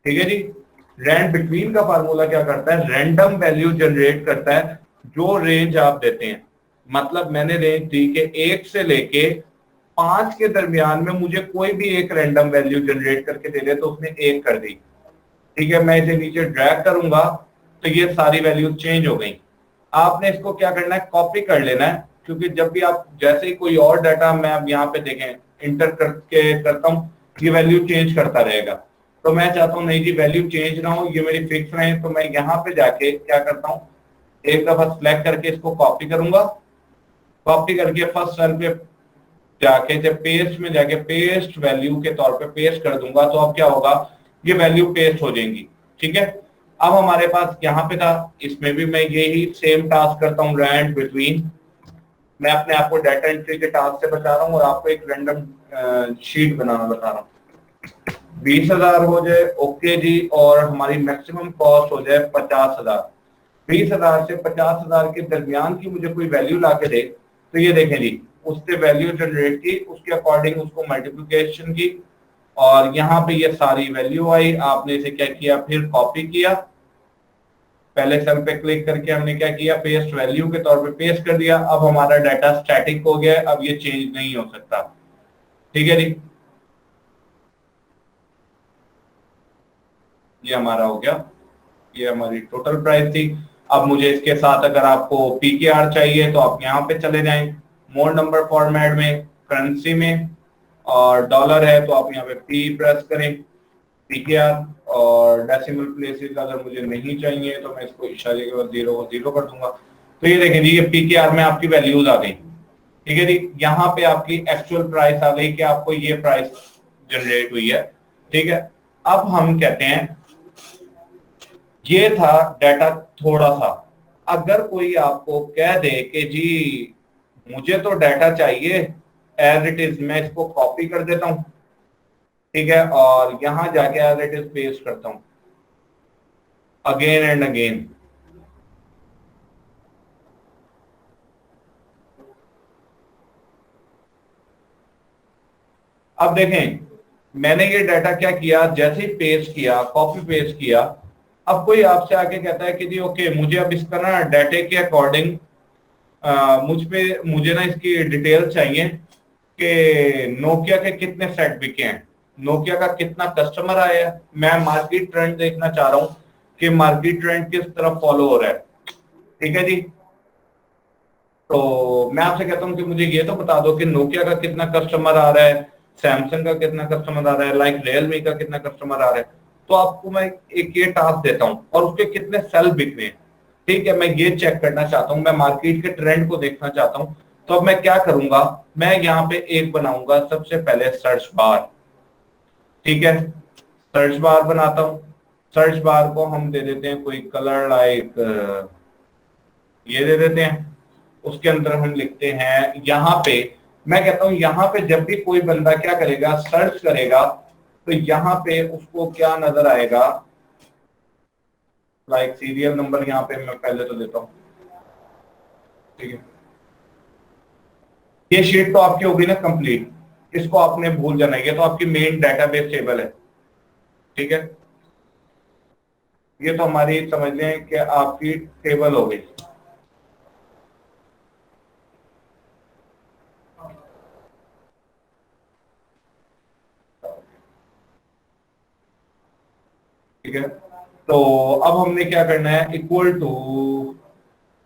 ठीक है जी, रैंड बिटवीन का फार्मूला क्या करता है, रैंडम वैल्यू जनरेट करता है जो रेंज आप देते हैं। मतलब मैंने रेंज दी कि 1 से लेके 5 के दरमियान में मुझे कोई भी एक रैंडम वैल्यू जनरेट करके दे दे, तो उसने 1 कर दी। ठीक है, मैं इसे नीचे ड्रैग करूंगा तो ये सारी वैल्यू चेंज हो गई। आपने इसको क्या करना है, कॉपी कर लेना है, क्योंकि जब भी आप जैसे ही कोई और डाटा मैं अब यहाँ पे देखें इंटर करके करता हूँ, ये वैल्यू चेंज करता रहेगा। तो मैं चाहता हूँ नहीं जी वैल्यू चेंज ना हो, ये मेरी फिक्स रहे। तो मैं यहाँ पे जाके क्या करता हूँ, एक दफा सिलेक्ट करके इसको कॉपी करूंगा, कॉपी करके फर्स्ट सेल पे जाके जब पेस्ट में जाके पेस्ट वैल्यू के तौर पे पेस्ट कर दूंगा, तो अब क्या होगा, ये वैल्यू पेस्ट हो जाएंगी। ठीक है, अब हमारे पास यहाँ पे था, इसमें भी मैं यही सेम टास्क करता हूँ, रैंड बिटवीन। मैं अपने आप को डाटा एंट्री के टास्क से बचा रहा हूँ और आपको एक रैंडम शीट बनाना बता रहा हूँ। 20,000 हो जाए, ओके जी, और हमारी मैक्सिमम कॉस्ट हो जाए 50,000। 20,000 से 50,000 के दरमियान की मुझे कोई वैल्यू ला के दे, तो ये देखें जी उससे वैल्यू जनरेट की, उसके अकॉर्डिंग उसको मल्टीप्लिकेशन की, और यहाँ पे ये सारी वैल्यू आई। आपने इसे क्या किया, फिर कॉपी किया, पहले सेल पे क्लिक करके हमने क्या किया, पेस्ट वैल्यू के तौर पे पेस्ट कर दिया। अब हमारा डाटा स्टैटिक हो गया, अब ये चेंज नहीं हो सकता। ठीक है जी, ये हमारा हो गया, ये हमारी टोटल प्राइस थी। अब मुझे इसके साथ अगर आपको पीकेआर चाहिए तो आप यहाँ पे चले जाएं, मोड नंबर फॉर्मेट में, करेंसी में, और डॉलर है तो आप यहाँ पे पी प्रेस करें, पीकेआर, और डेसिमल प्लेसेस अगर मुझे नहीं चाहिए तो मैं इसको इशारे के बाद 0 को 0 कर दूंगा। तो ये देखें जी, ये पीकेआर में आपकी वैल्यूज आ गई। ठीक है जी, यहाँ पे आपकी एक्चुअल प्राइस आ गई कि आपको ये प्राइस जनरेट हुई है। ठीक है, अब हम कहते हैं ये था डाटा थोड़ा सा। अगर कोई आपको कह दे कि जी मुझे तो डाटा चाहिए एज इट इज, मैं इसको कॉपी कर देता हूं, ठीक है, और यहां जाके एज इट इज पेस्ट करता हूं अगेन एंड अगेन। अब देखें, मैंने ये डाटा क्या किया, जैसे ही पेस्ट किया, कॉपी पेस्ट किया, अब कोई आपसे आके कहता है कि जी ओके मुझे अब इसका ना डाटे के अकॉर्डिंग मुझे ना इसकी डिटेल चाहिए कि नोकिया के कितने सेट बिके हैं, नोकिया का कितना कस्टमर आया है, मैं मार्केट ट्रेंड देखना चाह रहा हूं कि मार्केट ट्रेंड किस तरफ फॉलो हो रहा है। ठीक है जी, तो मैं आपसे कहता हूं कि मुझे ये तो बता दो कि नोकिया का कितना कस्टमर आ रहा है, सैमसंग का कितना कस्टमर आ रहा है, लाइक रियलमी का कितना कस्टमर आ रहा है। तो आपको मैं एक ये टास्क देता हूं और उसके कितने सेल बिक रहे हैं। ठीक है, मैं ये चेक करना चाहता हूं, मैं मार्केट के ट्रेंड को देखना चाहता हूं। तो अब मैं क्या करूंगा, मैं यहाँ पे एक बनाऊंगा सबसे पहले सर्च बार। ठीक है, सर्च बार बनाता हूं। सर्च बार को हम दे देते हैं कोई कलर, लाइक ये दे देते हैं। उसके अंदर हम लिखते हैं, यहाँ पे मैं कहता हूं यहाँ पे जब भी कोई बंदा क्या करेगा, सर्च करेगा, तो यहाँ पे उसको क्या नजर आएगा, लाइक सीरियल नंबर यहाँ पे मैं पहले तो देता हूँ। ठीक है, ये शीट तो आपकी होगी ना कंप्लीट, इसको आपने भूल जाना है, ये तो आपकी मेन डेटाबेस टेबल है। ठीक है, ये तो हमारी समझ लें कि आपकी टेबल हो गई। ठीक है, तो अब हमने क्या करना है, इक्वल टू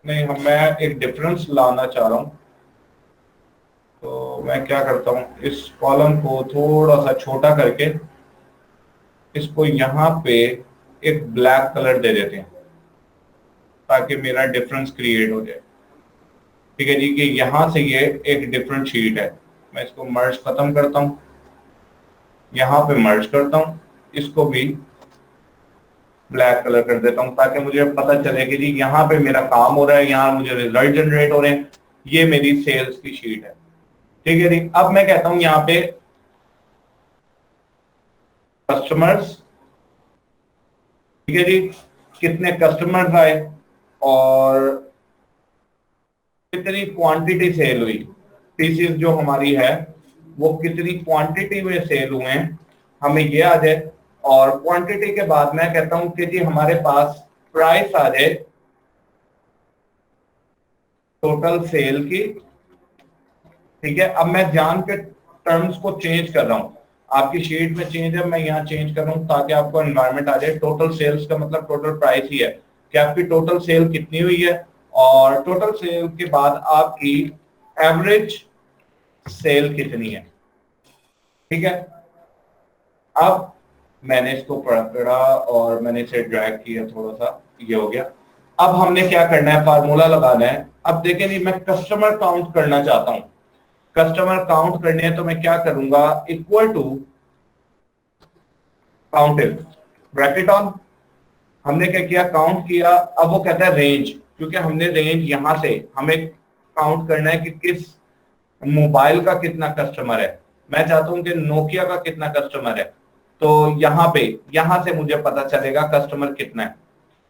नहीं, मैं एक डिफरेंस लाना चाह रहा हूं। तो मैं क्या करता हूं, इस कॉलम को थोड़ा सा छोटा करके इसको यहाँ पे एक ब्लैक कलर दे देते हैं ताकि मेरा डिफरेंस क्रिएट हो जाए। ठीक है जी, कि यहां से ये एक डिफरेंट शीट है। मैं इसको मर्ज खत्म करता हूं, यहाँ पे मर्ज करता हूं, इसको भी ब्लैक कलर कर देता हूं ताकि मुझे पता चले कि जी यहाँ पे मेरा काम हो रहा है, यहाँ मुझे रिजल्ट जनरेट हो रहे हैं, ये मेरी सेल्स की शीट है। ठीक है जी, अब मैं कहता हूं यहाँ पे कस्टमर्स। ठीक है जी, कितने कस्टमर्स आए और कितनी क्वांटिटी सेल हुई, पीसीस जो हमारी है वो कितनी क्वांटिटी में सेल हुए हैं, हमें ये आ जाए। और क्वांटिटी के बाद मैं कहता हूं कि जी हमारे पास प्राइस आ जाए टोटल सेल की। ठीक है, अब मैं जान के टर्म्स को चेंज कर रहा हूं, आपकी शीट में चेंज है, मैं यहाँ चेंज कर रहा हूं ताकि आपको एनवायरमेंट आ जाए। टोटल सेल्स का मतलब टोटल प्राइस ही है कि आपकी टोटल सेल कितनी हुई है, और टोटल सेल के बाद आपकी एवरेज सेल कितनी है। ठीक है, अब मैंने इसको पकड़ा और मैंने इसे ड्रैग किया थोड़ा सा, ये हो गया। अब हमने क्या करना है, फार्मूला लगाना है। अब देखें जी, मैं कस्टमर काउंट करना चाहता हूं, कस्टमर काउंट करने हैं तो मैं क्या करूंगा, equal to counted bracket on. हमने क्या किया, काउंट किया। अब वो कहता है रेंज, क्योंकि हमने रेंज यहां से हमें काउंट करना है कि किस मोबाइल का कितना कस्टमर है। मैं चाहता हूं कि नोकिया का कितना कस्टमर है, तो यहाँ पे यहां से मुझे पता चलेगा कस्टमर कितना है।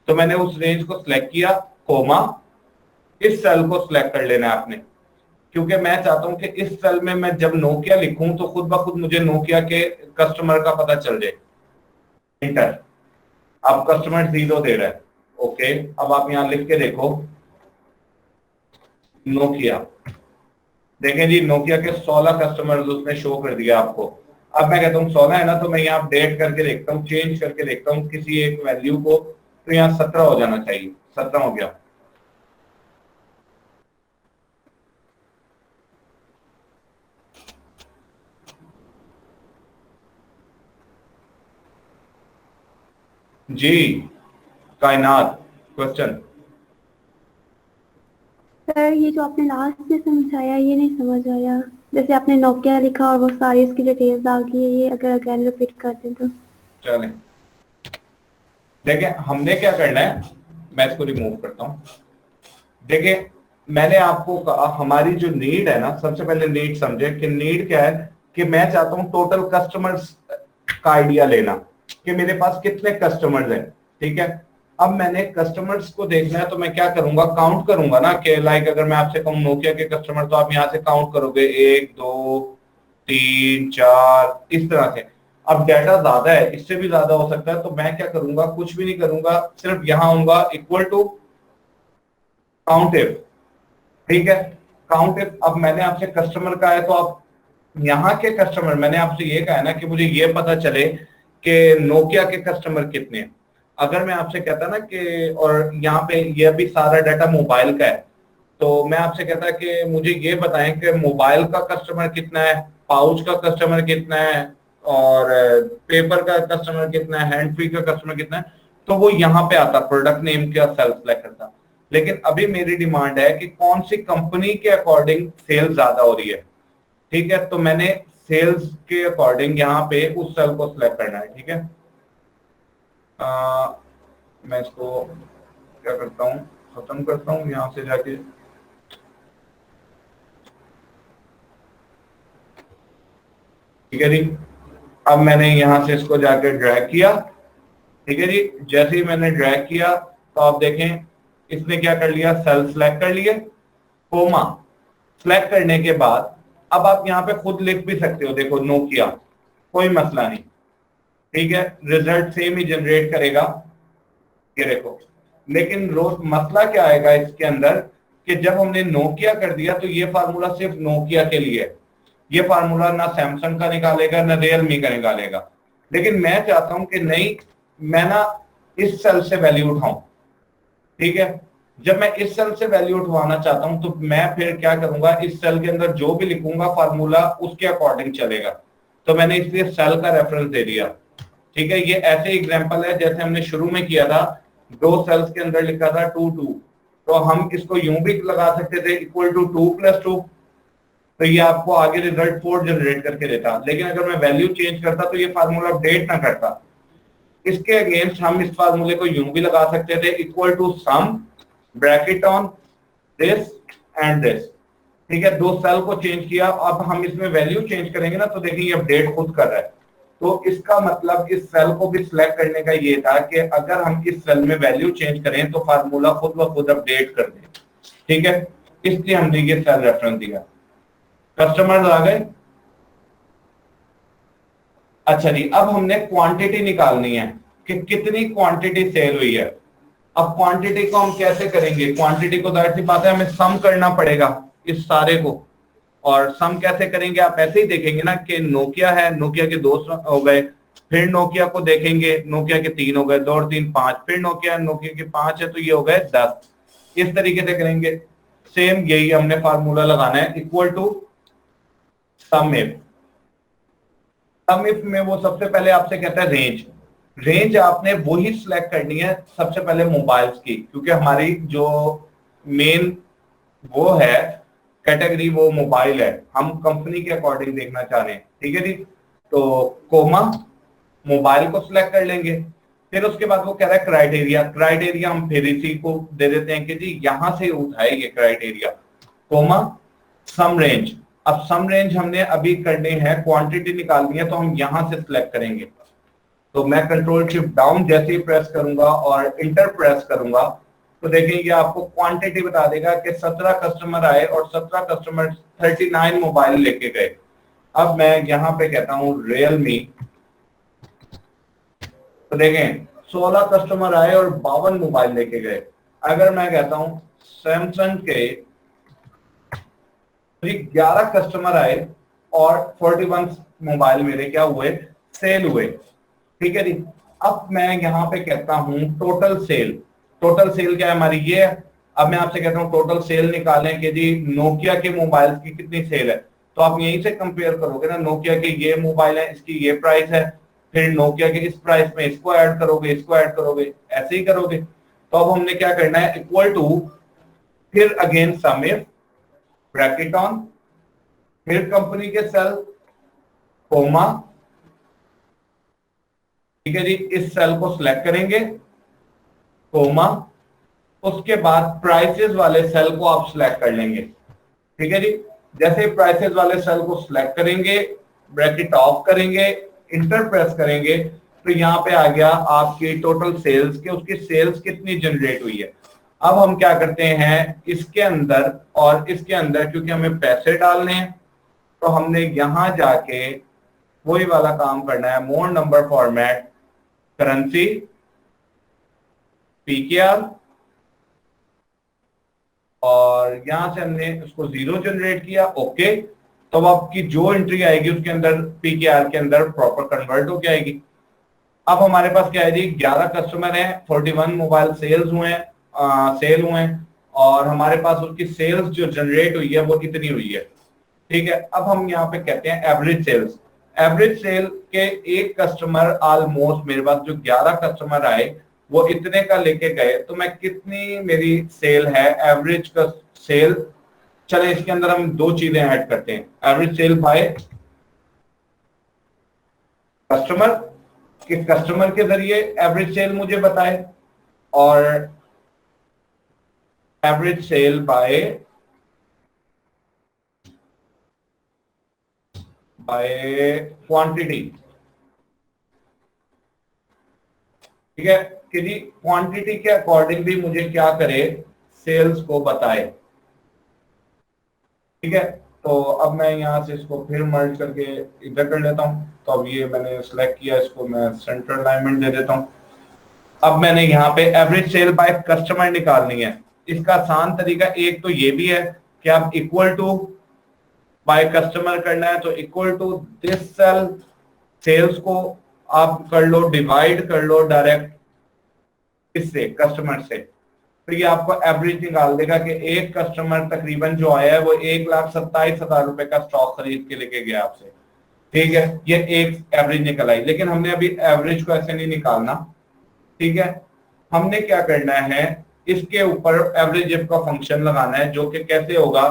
तो मैंने उस रेंज को सिलेक्ट किया, कोमा, इस सेल को सिलेक्ट कर लेना है आपने, क्योंकि मैं चाहता हूं कि इस सेल में मैं जब नोकिया लिखूं तो खुद ब खुद मुझे नोकिया के कस्टमर का पता चल जाए। इंटर, अब कस्टमर 0 दे रहा है, ओके। अब आप यहां लिख के देखो नोकिया, देखें जी नोकिया के 16 कस्टमर्स उसने शो कर दिया आपको। अब मैं कहता हूँ 16 है ना, तो मैं यहाँ अपडेट करके देखता हूँ, चेंज करके देखता हूँ किसी एक वैल्यू को, तो यहाँ 17 हो जाना चाहिए। 17 हो गया। जी कायनात, क्वेश्चन। सर ये जो आपने लास्ट में समझाया ये नहीं समझ आया, जैसे आपने नोकिया लिखा और वो सारी इसकी डिटेल्स आ गई है, ये अगर अगेन रिपीट कर दें तो। चलें, देखिए हमने क्या करना है, मैं इसको रिमूव करता हूं। देखिए मैंने आपको कहा हमारी जो नीड है ना, सबसे पहले नीड समझे कि नीड क्या है, कि मैं चाहता हूं टोटल कस्टमर्स का आइडिया लेना कि मेरे पास कितने कस्टमर्स हैं, ठीक है। अब मैंने कस्टमर्स को देखना है तो मैं क्या करूंगा, काउंट करूंगा ना, कि लाइक अगर मैं आपसे कहूं नोकिया के कस्टमर, तो आप यहां से काउंट करोगे 1 2 3 4 इस तरह से। अब डाटा ज्यादा है, इससे भी ज्यादा हो सकता है, तो मैं क्या करूंगा, कुछ भी नहीं करूंगा, सिर्फ यहां आऊंगा इक्वल टू काउंट इफ, ठीक है। काउंट इफ, अब मैंने आपसे कस्टमर का है तो आप यहाँ के कस्टमर, मैंने आपसे ये कहा है ना कि मुझे ये पता चले कि नोकिया के कस्टमर कितने हैं। अगर मैं आपसे कहता ना कि, और यहाँ पे ये भी सारा डाटा मोबाइल का है, तो मैं आपसे कहता कि मुझे ये बताएं कि मोबाइल का कस्टमर कितना है, पाउच का कस्टमर कितना है, और पेपर का कस्टमर कितना है, हैंड फ्री का कस्टमर कितना है, तो वो यहाँ पे आता, प्रोडक्ट नेम का सेल सेलेक्ट करता। लेकिन अभी मेरी डिमांड है कि कौन सी कंपनी के अकॉर्डिंग सेल ज्यादा हो रही है, ठीक है। तो मैंने सेल्स के अकॉर्डिंग यहाँ पे उस सेल को सिलेक्ट करना है, ठीक है। मैं इसको क्या करता हूँ, खत्म करता हूँ यहाँ से जाके, ठीक है जी। अब मैंने यहां से इसको जाके ड्रैग किया, ठीक है जी। जैसे ही मैंने ड्रैग किया तो आप देखें इसने क्या कर लिया, सेल सेलेक्ट कर लिए, कोमा सेलेक्ट करने के बाद अब आप यहाँ पे खुद लिख भी सकते हो, देखो नोकिया, कोई मसला नहीं, ठीक है। रिजल्ट सेम ही जनरेट करेगा, ये देखो। लेकिन रोज मसला क्या आएगा इसके अंदर, कि जब हमने नोकिया कर दिया तो ये फार्मूला सिर्फ नोकिया के लिए है, ये फार्मूला ना सैमसंग का निकालेगा ना रियलमी का निकालेगा। लेकिन मैं चाहता हूं कि नहीं, मैं ना इस सेल से वैल्यू उठाऊं, ठीक है। जब मैं इस सेल से वैल्यू उठवाना चाहता हूं तो मैं फिर क्या करूंगा, इस सेल के अंदर जो भी लिखूंगा फार्मूला उसके अकॉर्डिंग चलेगा। तो मैंने इसलिए सेल का रेफरेंस दे दिया, ठीक है। ये ऐसे एग्जांपल है जैसे हमने शुरू में किया था, 2 सेल्स के अंदर लिखा था 2 2, तो हम इसको यूं भी लगा सकते थे इक्वल टू 2 + 2, तो ये आपको आगे रिजल्ट 4 जनरेट करके देता। लेकिन अगर मैं वैल्यू चेंज करता तो ये फार्मूला अपडेट ना करता। इसके अगेंस्ट हम इस फार्मूले को यूं भी लगा सकते थे, equal to sum bracket on this and this, ठीक है। 2 सेल को चेंज किया, अब हम इसमें वैल्यू चेंज करेंगे ना, तो देखिए ये अपडेट खुद कर रहा है। तो इसका मतलब इस सेल को भी सिलेक्ट करने का ये था कि अगर हम इस सेल में वैल्यू चेंज करें तो फार्मूला खुद ब खुद अपडेट कर दे, ठीक है। इसलिए हमने ये सेल रेफरेंस दिया। कस्टमर्स आ गए, अच्छा जी। अब हमने क्वांटिटी निकालनी है कि कितनी क्वांटिटी सेल हुई है। अब क्वांटिटी को हम कैसे करेंगे, क्वांटिटी को जाहिर सी बात है हमें सम करना पड़ेगा इस सारे को। और सम कैसे करेंगे, आप ऐसे ही देखेंगे ना कि नोकिया है, नोकिया के 2 हो गए, फिर नोकिया को देखेंगे, नोकिया के 3 हो गए, 2 और 3 5, फिर नोकिया के 5 है तो ये हो गए 10। इस तरीके से करेंगे। सेम यही हमने फार्मूला लगाना है, equal to sum if. Sum if में वो सबसे पहले आपसे कहता है रेंज। रेंज आपने वही सिलेक्ट करनी है सबसे पहले मोबाइल्स की, क्योंकि हमारी जो मेन वो है कैटेगरी वो मोबाइल है, हम कंपनी के अकॉर्डिंग देखना चाह रहे हैं, ठीक है जी। तो कोमा मोबाइल को सिलेक्ट कर लेंगे। फिर उसके बाद वो कह रहा है क्राइटेरिया, क्राइटेरिया हम फिर इसी को दे देते हैं कि जी यहां से उठाएंगे क्राइटेरिया, कोमा सम रेंज। अब सम रेंज हमने अभी करनी है, क्वांटिटी निकालनी है, तो हम यहां से सिलेक्ट करेंगे। तो मैं कंट्रोल शिफ्ट डाउन जैसे ही प्रेस करूंगा और इंटर प्रेस करूंगा तो देखें ये आपको क्वांटिटी बता देगा कि 17 कस्टमर आए और 17 कस्टमर 39 मोबाइल लेके गए। अब मैं यहां पे कहता हूं रियलमी, तो देखें 16 कस्टमर आए और 52 मोबाइल लेके गए। अगर मैं कहता हूं सैमसंग के 11 कस्टमर आए और 41 मोबाइल मेरे क्या हुए, सेल हुए। ठीक है जी। अब मैं यहां पे कहता हूं टोटल सेल, टोटल सेल क्या है हमारी, ये है। अब मैं आपसे कहता हूं टोटल सेल निकालें कि जी नोकिया के मोबाइल की कितनी सेल है, तो आप यहीं से कंपेयर करोगे ना, नोकिया के ये मोबाइल है, इसकी ये प्राइस है, फिर नोकिया के इस प्राइस में इसको ऐड करोगे, इसको ऐड करोगे, ऐसे ही करोगे। तो अब हमने क्या करना है, इक्वल टू, फिर again sum if, bracket on, फिर कंपनी के सेल, कोमा, ठीक है जी, इस सेल को सिलेक्ट करेंगे, कोमा, उसके बाद प्राइसेस वाले सेल को आप सिलेक्ट कर लेंगे। ठीक है जी। जैसे प्राइसेस वाले सेल को सिलेक्ट करेंगे, ब्रैकेट ऑफ करेंगे, इंटर प्रेस करेंगे, तो यहाँ पे आ गया आपकी टोटल सेल्स के, उसकी सेल्स कितनी जनरेट हुई है। अब हम क्या करते हैं, इसके अंदर और इसके अंदर क्योंकि हमें पैसे डालने हैं, तो हमने यहां जाके वही वाला काम करना है, मोर नंबर फॉर्मेट, करेंसी, पीकेआर, और यहां से हमने उसको 0 जनरेट किया, ओके। तो अब आपकी जो एंट्री आएगी उसके अंदर पीकेआर के अंदर प्रॉपर कन्वर्ट होके आएगी। अब हमारे पास क्या है जी, 11 कस्टमर हैं, 41 मोबाइल सेल्स हुए हैं, सेल हुए हैं, और हमारे पास उसकी सेल्स जो जनरेट हुई है वो कितनी हुई है। ठीक है। अब हम यहाँ पे कहते हैं एवरेज सेल्स, एवरेज सेल के एक कस्टमर ऑलमोस्ट मेरे पास जो 11 कस्टमर आए वो इतने का लेके गए, तो मैं कितनी मेरी सेल है, एवरेज का सेल। चले इसके अंदर हम दो चीजें ऐड करते हैं, एवरेज सेल बाय कस्टमर, कि कस्टमर के जरिए एवरेज सेल मुझे बताए, और एवरेज सेल बाय क्वांटिटी। ठीक है कि जी क्वांटिटी के अकॉर्डिंग भी मुझे क्या करे, सेल्स को बताए। ठीक है। तो अब मैं यहां से इसको फिर मर्ज करके इधर कर लेता हूं। तो अब ये मैंने सिलेक्ट किया, इसको मैं सेंटर अलाइनमेंट दे देता हूं। अब मैंने यहाँ पे एवरेज सेल बाय कस्टमर निकालनी है। इसका आसान तरीका एक तो ये भी है कि आप इक्वल टू बाय कस्टमर करना है, तो equal to this cell, cells को आप कर लो, डिवाइड कर लो डायरेक्ट इससे, कस्टमर से, तो ये आपको एवरेज निकाल देगा कि एक कस्टमर तकरीबन जो आया है वो 1,27,000 रुपए का स्टॉक खरीद के लेके गया आपसे। ठीक है, ये एक एवरेज निकल आई। लेकिन हमने अभी एवरेज को ऐसे नहीं निकालना। ठीक है, हमने क्या करना है, इसके ऊपर एवरेज इफ का फंक्शन लगाना है, जो कि कैसे होगा,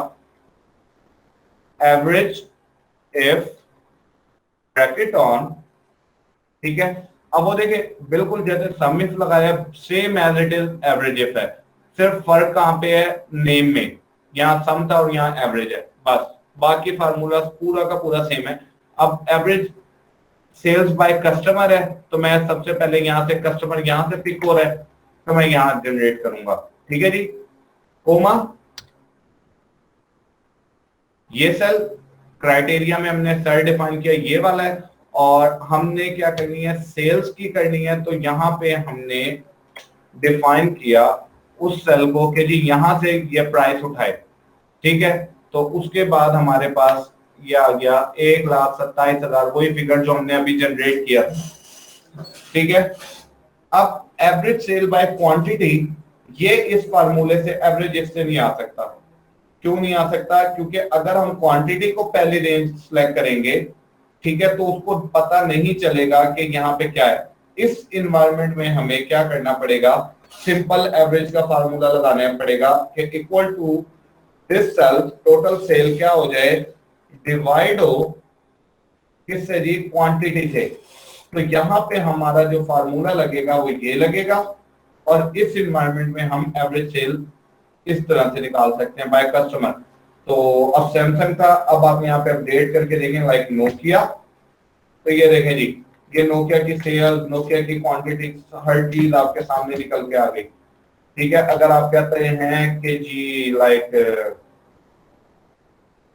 एवरेज इफ ब्रैकेट ऑन। ठीक है, अब वो देखिए बिल्कुल जैसे सम इफ लगाया, same as it is average if है, सिर्फ फर्क कहां पे है, नेम में। यहाँ सम था और यहाँ एवरेज है, बस बाकी फार्मूला पूरा का पूरा सेम है। अब एवरेज सेल्स बाय कस्टमर है, तो मैं सबसे पहले यहाँ से कस्टमर यहाँ से पिक हो रहा है, तो मैं यहाँ जनरेट करूंगा। ठीक है जी, कोमा, ये सेल क्राइटेरिया में हमने सेल डिफाइन किया, ये वाला है, और हमने क्या करनी है, सेल्स की करनी है। तो यहाँ पे हमने डिफाइन किया उस सेल को कि जी यहां से ये प्राइस उठाए। ठीक है, तो उसके बाद हमारे पास ये आ गया 1,27,000, वही फिगर जो हमने अभी जनरेट किया था। ठीक है, अब एवरेज सेल बाय क्वांटिटी, ये इस फार्मूले से एवरेज इससे नहीं आ सकता। क्यों नहीं आ सकता, क्योंकि अगर हम क्वांटिटी को पहले रेंज सेलेक्ट करेंगे, ठीक है, तो उसको पता नहीं चलेगा कि यहाँ पे क्या है। इस इन्वायरमेंट में हमें क्या करना पड़ेगा, सिंपल एवरेज का फार्मूला लगाना पड़ेगा कि equal to this cell, total cell क्या हो जाए, डिवाइड हो किससे जी, क्वांटिटी से। तो यहाँ पे हमारा जो फार्मूला लगेगा वो ये लगेगा, और इस इन्वायरमेंट में हम एवरेज सेल इस तरह से निकाल सकते हैं बाय कस्टमर। तो अब सैमसंग था, अब आप यहाँ पे अपडेट करके देखें लाइक नोकिया, तो ये देखें जी, ये नोकिया की सेल, नोकिया की क्वांटिटी, हर चीज आपके सामने निकल के आ गई। ठीक है, अगर आप कहते हैं कि जी लाइक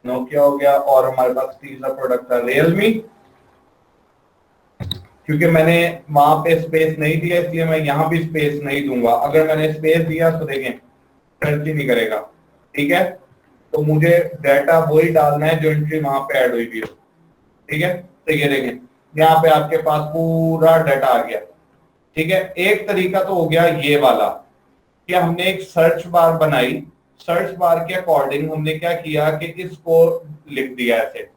नोकिया हो गया और हमारे पास तीसरा प्रोडक्ट था रियलमी, क्योंकि मैंने वहां पे स्पेस नहीं दिया इसलिए मैं यहाँ भी स्पेस नहीं दूंगा। अगर मैंने स्पेस दिया तो देखें सर्च ही नहीं करेगा। ठीक है, तो मुझे डाटा वही डालना है जो एंट्री वहां पे ऐड हुई थी। ठीक है, तो ये देखें यहाँ पे आपके पास पूरा डाटा आ गया। ठीक है, एक तरीका तो हो गया ये वाला कि हमने एक सर्च बार बनाई, सर्च बार के अकॉर्डिंग हमने क्या किया कि इसको लिख दिया ऐसे।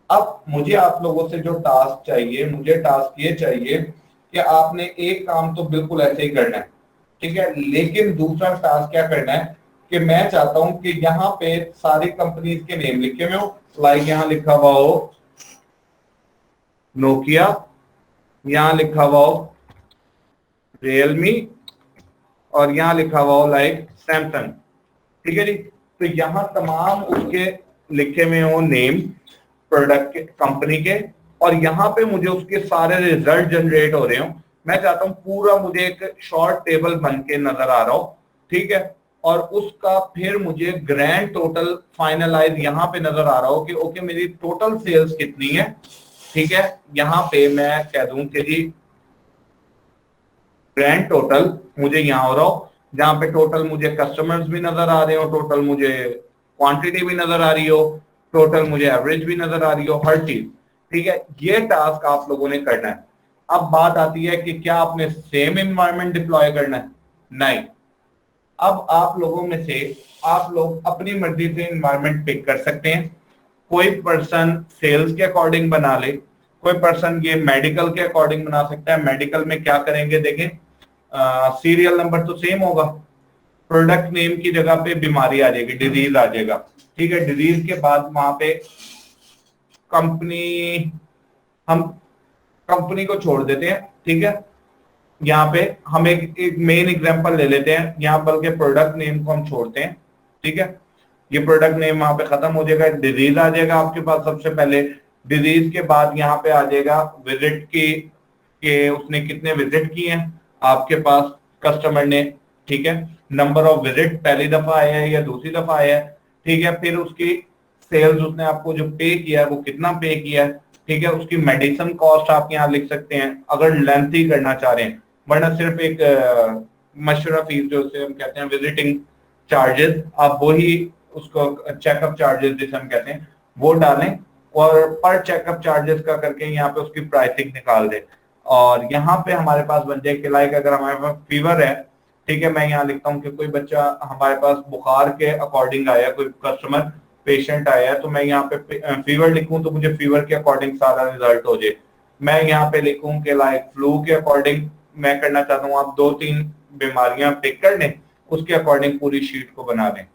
अब मुझे आप लोगों से जो टास्क चाहिए, मुझे टास्क ये चाहिए कि आपने एक काम तो बिल्कुल ऐसे ही करना है। ठीक है, लेकिन दूसरा टास्क क्या करना है कि मैं चाहता हूं कि यहाँ पे सारी कंपनीज के नेम लिखे हुए हो, लाइक यहाँ लिखा हुआ हो नोकिया, यहाँ लिखा हुआ हो रियलमी और यहाँ लिखा हुआ हो लाइक सैमसंग। ठीक है जी, तो यहाँ तमाम उसके लिखे हुए हो नेम प्रोडक्ट के, कंपनी के, और यहाँ पे मुझे उसके सारे रिजल्ट जनरेट हो रहे हो। मैं चाहता हूँ पूरा मुझे एक शॉर्ट टेबल बन के नजर आ रहा हो। ठीक है, और उसका फिर मुझे ग्रैंड टोटल फाइनलाइज यहाँ पे नजर आ रहा हो कि ओके मेरी टोटल सेल्स कितनी है। ठीक है, यहाँ पे मैं कह दूं कि जी ग्रैंड टोटल मुझे यहाँ हो रहा हो, जहां पे टोटल मुझे कस्टमर्स भी नजर आ रहे हो, टोटल मुझे क्वांटिटी भी नजर आ रही हो, टोटल मुझे एवरेज भी नजर आ रही हो, हर चीज। ठीक है, ये टास्क आप लोगों ने करना है। अब बात आती है कि क्या आपने सेम इन्वायरमेंट डिप्लॉय करना है? नहीं। अब आप लोगों में से आप लोग अपनी मर्जी से इन्वायरमेंट पिक कर सकते हैं। कोई पर्सन सेल्स के अकॉर्डिंग बना ले, कोई पर्सन ये मेडिकल के अकॉर्डिंग बना सकता है। मेडिकल में क्या करेंगे देखें, सीरियल नंबर तो सेम होगा, प्रोडक्ट नेम की जगह पे बीमारी आ जाएगी, डिजीज आ जाएगा। ठीक है, डिजीज के बाद वहां पे कंपनी, हम कंपनी को छोड़ देते हैं। ठीक है, यहाँ पे हम एक मेन एग्जांपल ले लेते हैं, यहाँ बल्कि प्रोडक्ट नेम को हम छोड़ते हैं। ठीक है, ये प्रोडक्ट नेम वहां पे खत्म हो जाएगा, डिजीज आ जाएगा आपके पास सबसे पहले। डिजीज के बाद यहाँ पे आ जाएगा विजिट की, कि उसने कितने विजिट किए हैं आपके पास कस्टमर ने। ठीक है, नंबर ऑफ विजिट पहली दफा आया है या दूसरी दफा आया है। ठीक है, फिर उसकी सेल्स, उसने आपको जो पे किया है वो कितना पे किया है। ठीक है, उसकी मेडिसिन कॉस्ट आप यहाँ लिख सकते हैं अगर लेंथी करना चाह रहे हैं, वरना सिर्फ एक मशवरा फीस जो हम कहते हैं विजिटिंग चार्जेस, आप वही उसको चेकअप चार्जेस जिसे हम कहते हैं वो डालें, और पर चेकअप चार्जेस का करके यहाँ पे उसकी प्राइसिंग निकाल दें। और यहाँ पे हमारे पास बन जाए कि लाइक अगर हमारे पास फीवर है, ठीक है, मैं यहाँ लिखता हूँ कि कोई बच्चा हमारे पास बुखार के अकॉर्डिंग आया, कोई कस्टमर पेशेंट आया है, तो मैं यहाँ पे फीवर लिखूं तो मुझे फीवर के अकॉर्डिंग सारा रिजल्ट हो जाए। मैं यहाँ पे लिखूं कि लाइक फ्लू के अकॉर्डिंग मैं करना चाहता हूँ, आप 2-3 बीमारियां पिक कर लें, उसके अकॉर्डिंग पूरी शीट को बना लें।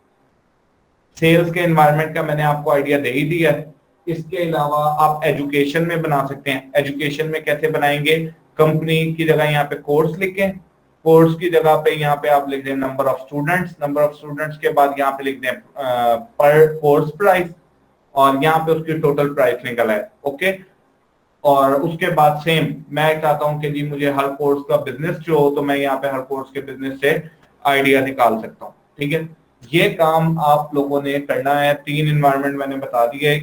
सेल्स के एनवायरनमेंट का मैंने आपको आइडिया दे ही दिया है। इसके अलावा आप एजुकेशन में बना सकते हैं। एजुकेशन में कैसे बनाएंगे, कंपनी की जगह यहाँ पे कोर्स लिखें, कोर्स की जगह पे यहाँ पे आप लिख दें number of students, number of students के बाद यहाँ पे लिख दें पर कोर्स प्राइस, और यहाँ पे उसकी टोटल प्राइस निकल है। ओके, और उसके बाद सेम मैं चाहता हूँ कि जी मुझे हर कोर्स का बिजनेस जो हो, तो मैं यहाँ पे हर कोर्स के बिजनेस से आइडिया निकाल सकता हूँ। ठीक है, ये काम आप लोगों ने करना है। 3 इन्वायरमेंट मैंने बता दिए,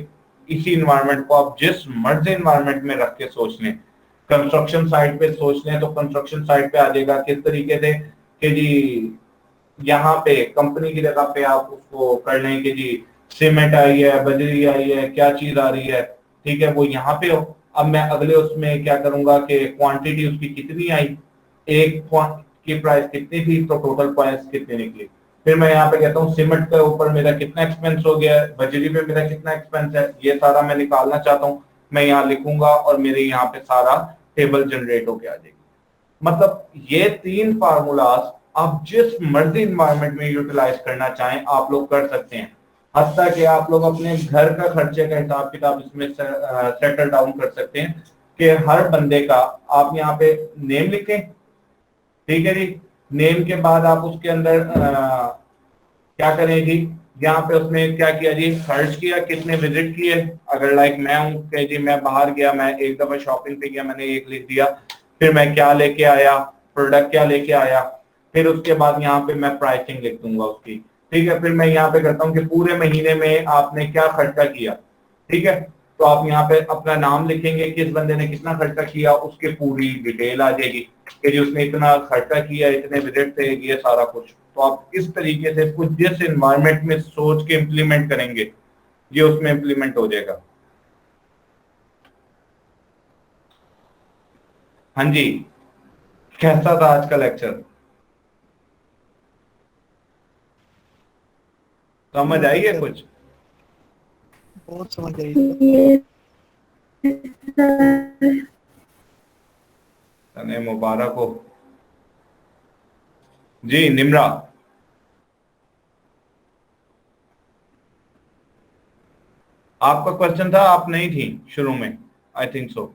इसी इन्वायरमेंट को आप जिस मर्जी इन्वायरमेंट में रख के सोच लें। कंस्ट्रक्शन साइट पे सोच लें तो कंस्ट्रक्शन साइट पे आ जाएगा किस तरीके से कि जी यहाँ पे कंपनी की जगह पे आप उसको कर लें कि जी सीमेंट आई है, बजरी आई है, क्या चीज आ रही है। ठीक है, वो यहाँ पे हो। अब मैं अगले उसमें क्या करूंगा कि क्वांटिटी उसकी कितनी आई, एक की प्राइस कितनी थी, तो टोटल प्राइस कितनी निकली। फिर मैं यहाँ पे कहता हूँ सीमेंट के ऊपर मेरा कितना एक्सपेंस हो गया है, बजरी पे मेरा कितना एक्सपेंस है, ये सारा मैं निकालना चाहता हूँ। मैं यहाँ लिखूंगा और मेरे यहाँ पे सारा टेबल जनरेट होके आ जाएगी। मतलब ये 3 फार्मूलाज आप जिस मर्जी इन्वायरमेंट में यूटिलाइज करना चाहें आप लोग कर सकते हैं। हत्ता कि आप लोग अपने घर का खर्चे का हिसाब किताब इसमें सेटल डाउन कर सकते हैं कि हर बंदे का आप यहाँ पे नेम लिखें। ठीक है जी, नेम के बाद आप उसके अंदर क्या करें जी, यहाँ पे उसने क्या किया जी, खर्च किया, कितने विजिट किए। अगर लाइक मैं हूँ कि जी मैं बाहर गया, मैं एक दफा शॉपिंग पे गया, मैंने 1 लिख दिया। फिर मैं क्या लेके आया, प्रोडक्ट क्या लेके आया। फिर उसके बाद यहाँ पे मैं प्राइसिंग लिख दूंगा उसकी, ठीक है। फिर मैं यहाँ पे करता हूँ कि पूरे महीने में आपने क्या खर्चा किया, ठीक है। तो आप यहाँ पे अपना नाम लिखेंगे, किस बंदे ने कितना खर्चा किया, उसकी पूरी डिटेल आ जाएगी कि जी उसने इतना खर्चा किया, इतने विजिट थे, ये सारा कुछ। तो आप इस तरीके से कुछ जिस एनवायरनमेंट में सोच के इम्प्लीमेंट करेंगे ये उसमें इम्प्लीमेंट हो जाएगा। हाँ जी, कैसा था आज का लेक्चर? समझ आई है कुछ? बहुत समझ आई। ये तने मुबारक हो जी। निम्रा, आपका क्वेश्चन था, आप नहीं थी शुरू में, आई थिंक सो।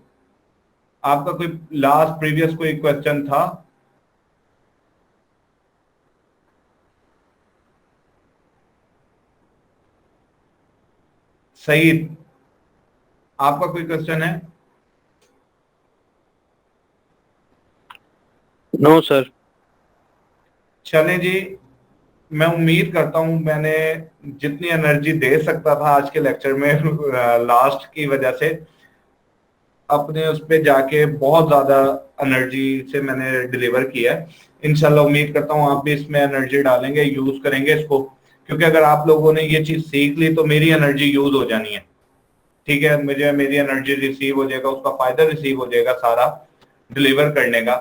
आपका कोई लास्ट प्रीवियस कोई क्वेश्चन था? सईद, आपका कोई क्वेश्चन है? No sir. चलें जी, मैं उम्मीद करता हूं मैंने जितनी एनर्जी दे सकता था आज के लेक्चर में लास्ट की वजह से अपने उस पे जाके बहुत ज्यादा एनर्जी से मैंने डिलीवर किया है। इंशाल्लाह उम्मीद करता हूं आप भी इसमें एनर्जी डालेंगे, यूज करेंगे इसको, क्योंकि अगर आप लोगों ने ये चीज सीख ली तो मेरी एनर्जी यूज हो जानी है, ठीक है। मुझे मेरी एनर्जी रिसीव हो जाएगा, उसका फायदा रिसीव हो जाएगा सारा डिलीवर करने का।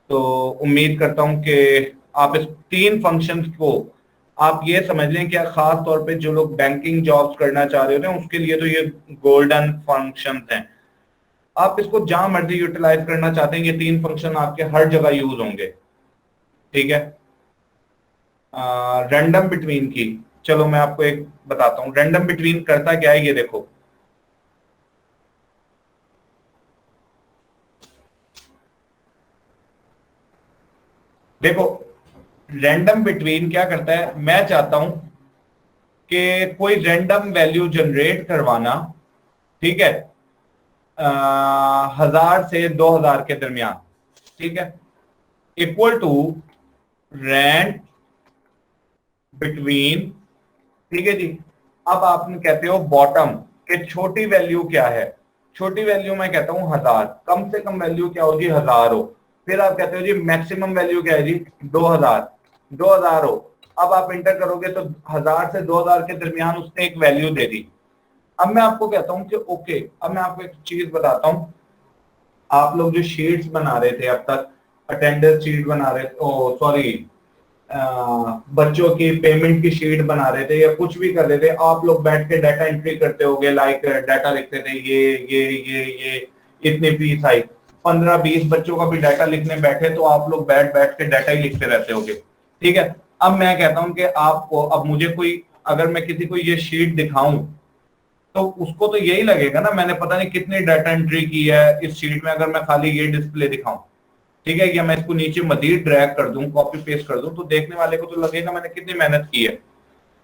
तो उम्मीद करता हूं कि आप इस 3 फंक्शंस को आप ये समझ लें कि खास तौर पे जो लोग बैंकिंग जॉब्स करना चाह रहे होते हैं उसके लिए तो ये गोल्डन फंक्शंस हैं। आप इसको जहां मर्जी यूटिलाइज करना चाहते हैं, ये 3 फंक्शन आपके हर जगह यूज होंगे, ठीक है। रैंडम बिटवीन की, चलो मैं आपको एक बताता हूं। रैंडम बिटवीन करता क्या है, ये देखो। देखो रैंडम बिटवीन क्या करता है, मैं चाहता हूं कि कोई रैंडम वैल्यू जनरेट करवाना, ठीक है, 1000 से 2000 के दरमियान, ठीक है, इक्वल टू रैंड बिटवीन, ठीक है जी। अब आप कहते हो बॉटम कि छोटी वैल्यू क्या है, छोटी वैल्यू मैं कहता हूं 1000, कम से कम वैल्यू क्या हो जी 1000 हो। फिर आप कहते हो जी मैक्सिमम वैल्यू क्या है जी 2000 हो। अब आप इंटर करोगे तो 1000 से 2000 के दरमियान उसने एक वैल्यू दे दी। अब मैं आपको कहता हूं कि ओके, अब मैं आपको एक चीज बताता हूं। आप लोग जो शीट्स बना रहे थे अब तक, अटेंडेंस शीट बना रहे थे, ओ सॉरी बच्चों की पेमेंट की शीट बना रहे थे या कुछ भी कर रहे थे, आप लोग बैठ के डाटा एंट्री करते होगे, लाइक डाटा लिखते थे, ये इतनी फीस आई। 15-20 बच्चों का भी डाटा लिखने बैठे तो आप लोग बैठ के डाटा ही लिखते रहते होगे, ठीक है। अब मैं कहता हूं कि आपको, अब मुझे कोई, अगर मैं किसी को ये शीट दिखाऊं तो उसको तो यही लगेगा ना मैंने पता नहीं कितनी डाटा एंट्री की है इस शीट में, अगर मैं खाली ये डिस्प्ले दिखाऊं, ठीक है, या मैं इसको नीचे मजीद ड्रैग कर दूं, कॉपी पेस्ट कर दूं, तो देखने वाले को तो लगेगा मैंने कितनी मेहनत की है।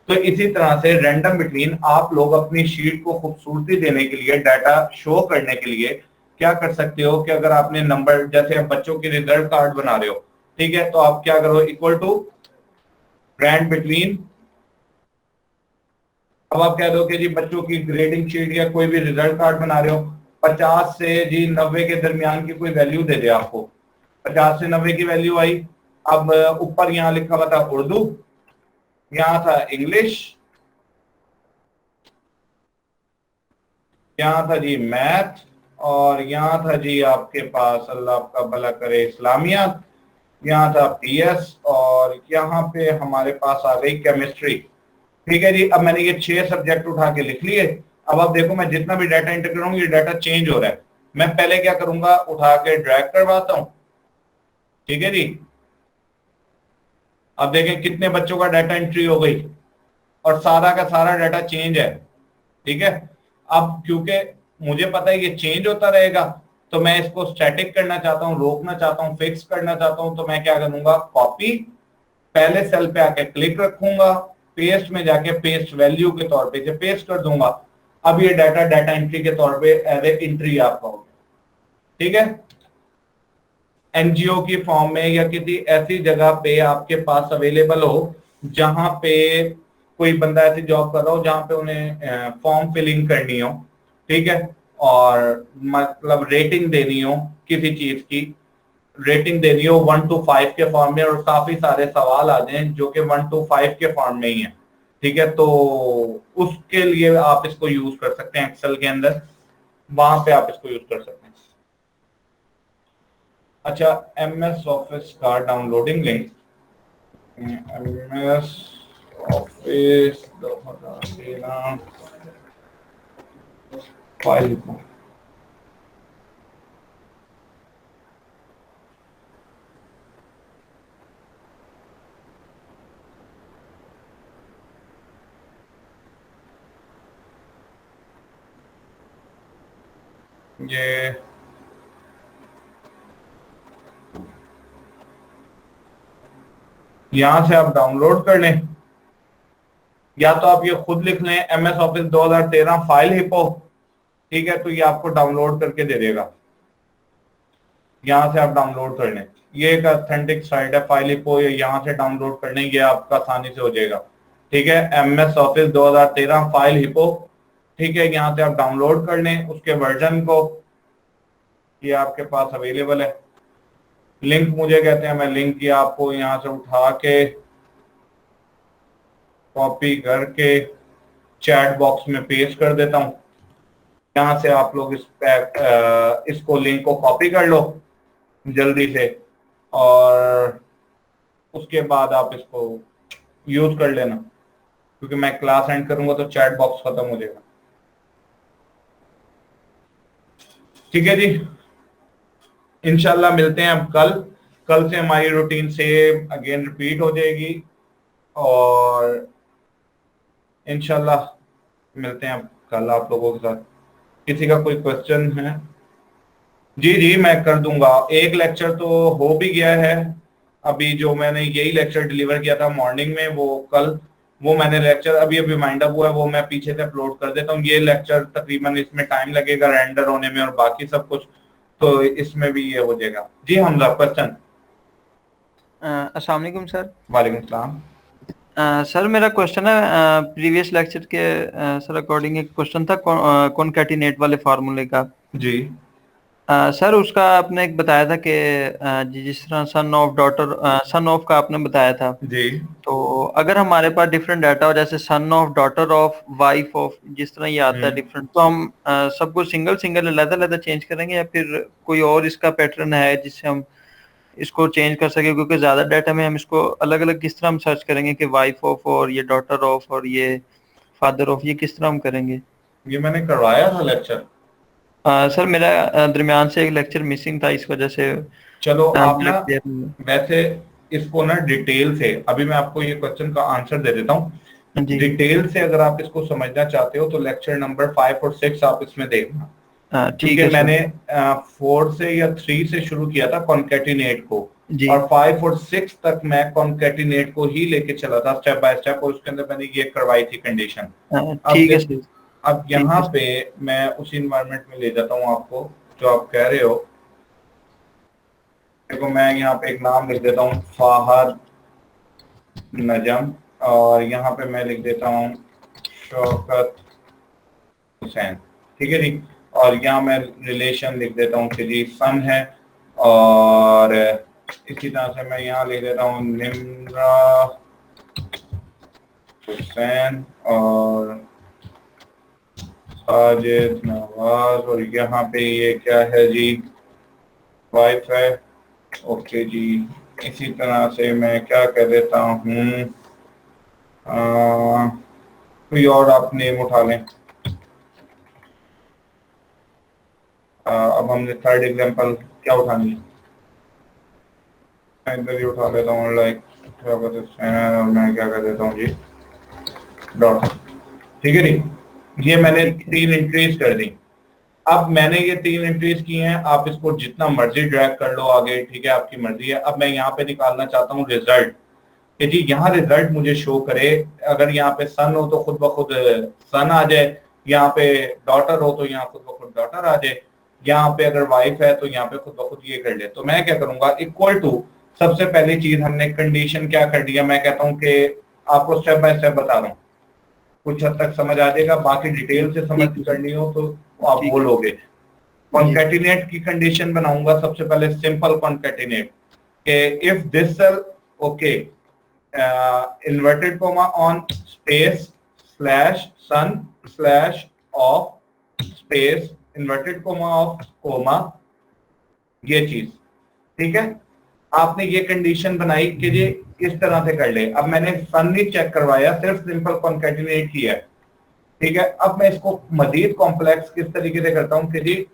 तो इसी तरह से रैंडम बिटवीन आप लोग अपनी शीट को खूबसूरती देने के लिए, डाटा शो करने के लिए क्या कर सकते हो कि अगर आपने नंबर, जैसे आप बच्चों के रिजल्ट कार्ड बना रहे हो, ठीक है, तो आप क्या करो, इक्वल टू रैंड बिटवीन। अब आप कह दो कि जी बच्चों की ग्रेडिंग शीट या कोई भी रिजल्ट कार्ड बना रहे हो, 50 से जी 90 के दरमियान की कोई वैल्यू दे दे आपको। 50 से 90 की वैल्यू आई। अब ऊपर यहां लिखा हुआ था उर्दू, यहां था इंग्लिश, यहां था जी मैथ, और यहां था जी आपके पास, अल्लाह आपका भला करे, इस्लामियात, यहां था पीएस, और यहां पे हमारे पास आ गई केमिस्ट्री, ठीक है जी। अब मैंने ये 6 सब्जेक्ट उठा के लिख लिए। अब आप देखो मैं जितना भी डाटा एंटर करूंगा ये डाटा चेंज हो रहा है। मैं पहले क्या करूंगा, उठा के ड्रैग करवाता हूं, ठीक है जी। अब देखें कितने बच्चों का डाटा एंट्री हो गई और सारा का सारा डाटा चेंज है, ठीक है। अब क्योंकि मुझे पता है ये चेंज होता रहेगा तो मैं इसको स्टैटिक करना चाहता हूं, रोकना चाहता हूं, फिक्स करना चाहता हूं, तो मैं क्या करूंगा, कॉपी, पहले सेल पे आके क्लिक रखूंगा, पेस्ट में जाके पेस्ट वैल्यू के तौर पे पेस्ट कर दूंगा। अब ये डाटा एंट्री के तौर पे एज ए एंट्री आपका हो गया, ठीक है। एनजीओ की फॉर्म में या किसी ऐसी जगह पे आपके पास अवेलेबल हो जहां पे कोई बंदा ऐसी जॉब कर रहा हो जहां पे उन्हें फॉर्म फिलिंग करनी हो, ठीक है, और मतलब रेटिंग देनी हो किसी चीज की, रेटिंग देनी हो 1 to 5 के फॉर्म में और काफी सारे सवाल आ जाएं जो कि 1 to 5 के फॉर्म में ही है, ठीक है, तो उसके लिए आप इसको यूज कर सकते हैं एक्सेल के अंदर, वहां पे आप इसको यूज कर सकते हैं। अच्छा, एमएस ऑफिस का downloading link, MS office 2013 file, ये यहां से आप डाउनलोड कर लें या तो आप ये खुद लिख लें एमएस ऑफिस 2013 फाइल हिपो, ठीक है, तो ये आपको डाउनलोड करके दे देगा, यहां से आप डाउनलोड कर लें, ये एक ऑथेंटिक साइट है फाइल हिपो, ये यहां से डाउनलोड कर लें, ये आपका आसानी से हो जाएगा, ठीक है, एमएस ऑफिस 2013 फाइल हिपो, ठीक है, यहां से आप डाउनलोड कर लें उसके वर्जन को, ये आपके पास अवेलेबल है। लिंक मुझे कहते हैं, मैं लिंक की आपको यहां से उठा के कॉपी करके चैट बॉक्स में पेस्ट कर देता हूं, यहां से आप लोग इसको लिंक को कॉपी कर लो जल्दी से और उसके बाद आप इसको यूज कर लेना, क्योंकि मैं क्लास एंड करूंगा तो चैट बॉक्स खत्म हो जाएगा, ठीक है जी। इंशाल्लाह मिलते हैं अब कल से हमारी रूटीन सेम अगेन रिपीट हो जाएगी और इंशाल्लाह मिलते हैं अब कल आप लोगों के साथ। किसी का कोई क्वेश्चन है? जी मैं कर दूंगा, एक लेक्चर तो हो भी गया है, अभी जो मैंने यही लेक्चर डिलीवर किया था मॉर्निंग में, वो मैंने लेक्चर अभी माइंड अप हुआ है, वो मैं पीछे से अपलोड कर देता हूँ। ये लेक्चर तकरीबन इसमें टाइम लगेगा रेंडर होने में और बाकी सब कुछ, तो इसमें भी ये हो जाएगा। जी हमजा, क्वेश्चन। अस्सलाम वालेकुम सर। वालेकुम सलाम। सर मेरा क्वेश्चन है, प्रीवियस लेक्चर के सर अकॉर्डिंग एक क्वेश्चन था कॉनकैटिनेट वाले फार्मूले का। जी सर उसका आपने एक बताया था कि जिस तरह son of daughter, son of का आपने बताया था जी, तो अगर हमारे पास डिफरेंट डाटा हो, जैसे son of, daughter of, wife of, जिस तरह ये आता है डिफरेंट, तो हम सबको सिंगल अलग-अलग चेंज करेंगे या फिर कोई और इसका पैटर्न है जिससे हम इसको चेंज कर सके? क्योंकि ज्यादा डाटा में हम इसको अलग अलग किस तरह हम सर्च करेंगे कि वाइफ ऑफ और ये डॉटर ऑफ और ये फादर ऑफ, ये किस तरह हम करेंगे? ये मैंने करवाया था लेक्चर। सर मेरा दरमियान से एक लेक्चर मिसिंग था, इस वजह से। चलो आप ना वैसे इसको ना डिटेल से, अभी मैं आपको ये क्वेश्चन का आंसर दे देता हूँ डिटेल से, अगर आप इसको समझना चाहते हो तो लेक्चर नंबर 5 और 6 आप इसमें देखना। ठीक है, मैंने 4 से या 3 से शुरू किया था कॉन्कैटिनेट को और 5 और 6 तक मैं कॉन्कैटिनेट को ही लेके चला था स्टेप बाय स्टेप, और उसके अंदर मैंने ये करवाई थी कंडीशन। ठीक है। अब यहाँ पे मैं उसी इन्वायरमेंट में ले जाता हूँ आपको जो आप कह रहे हो। देखो मैं यहाँ पे एक नाम लिख देता हूँ फाहद नजम, और यहाँ पे मैं लिख देता हूँ शौकत हुसैन, ठीक है जी, और यहाँ मैं रिलेशन लिख देता हूँ कि जी सन है, और इसी तरह से मैं यहाँ लिख देता हूँ निम्रा हुसैन और साजिद नवाज, और यहाँ पे ये क्या है जी, वाइफ है, ओके जी। इसी तरह से मैं क्या कह देता हूँ, कोई और आप नेम उठा लें। अब हमने थर्ड एग्जांपल क्या उठानी है, मैं इधर ही उठा लेता हूँ, लाइक और मैं क्या कर देता हूँ जी डॉट, ठीक है जी। ये मैंने 3 एंट्रीज कर दी। अब मैंने ये 3 एंट्रीज की हैं, आप इसको जितना मर्जी ड्रैग कर लो आगे, ठीक है, आपकी मर्जी है। अब मैं यहाँ पे निकालना चाहता हूँ रिजल्ट, कि जी यहाँ रिजल्ट मुझे शो करे, अगर यहाँ पे सन हो तो खुद ब खुद सन आ जाए, यहाँ पे डॉटर हो तो यहाँ खुद ब खुद डॉटर आ जाए, यहाँ पे अगर वाइफ है तो यहाँ पे खुद ब खुद ये कर ले। तो मैं क्या करूंगा, इक्वल टू, सबसे पहली चीज हमने कंडीशन क्या कर दिया, मैं कहता हूँ कि आपको स्टेप बाय स्टेप बता रहा हूँ, कुछ हद तक समझ आ जाएगा, बाकी डिटेल से समझ करनी हो तो आप बोलोगे। कॉन्कैटिनेट की कंडीशन बनाऊंगा सबसे पहले, सिंपल कॉन्कैटिनेट के if this cell, okay, inverted comma on space slash sun slash of space inverted comma of comma, ये चीज ठीक है। आपने ये कंडीशन बनाई कि जी इस तरह से कर ले। अब मैंने सन नहीं चेक करवाया, सिर्फ सिंपल कॉन्कैटिनेट किया है, ठीक है। अब मैं इसको मजीद कॉम्प्लेक्स किस तरीके से करता हूं कि जी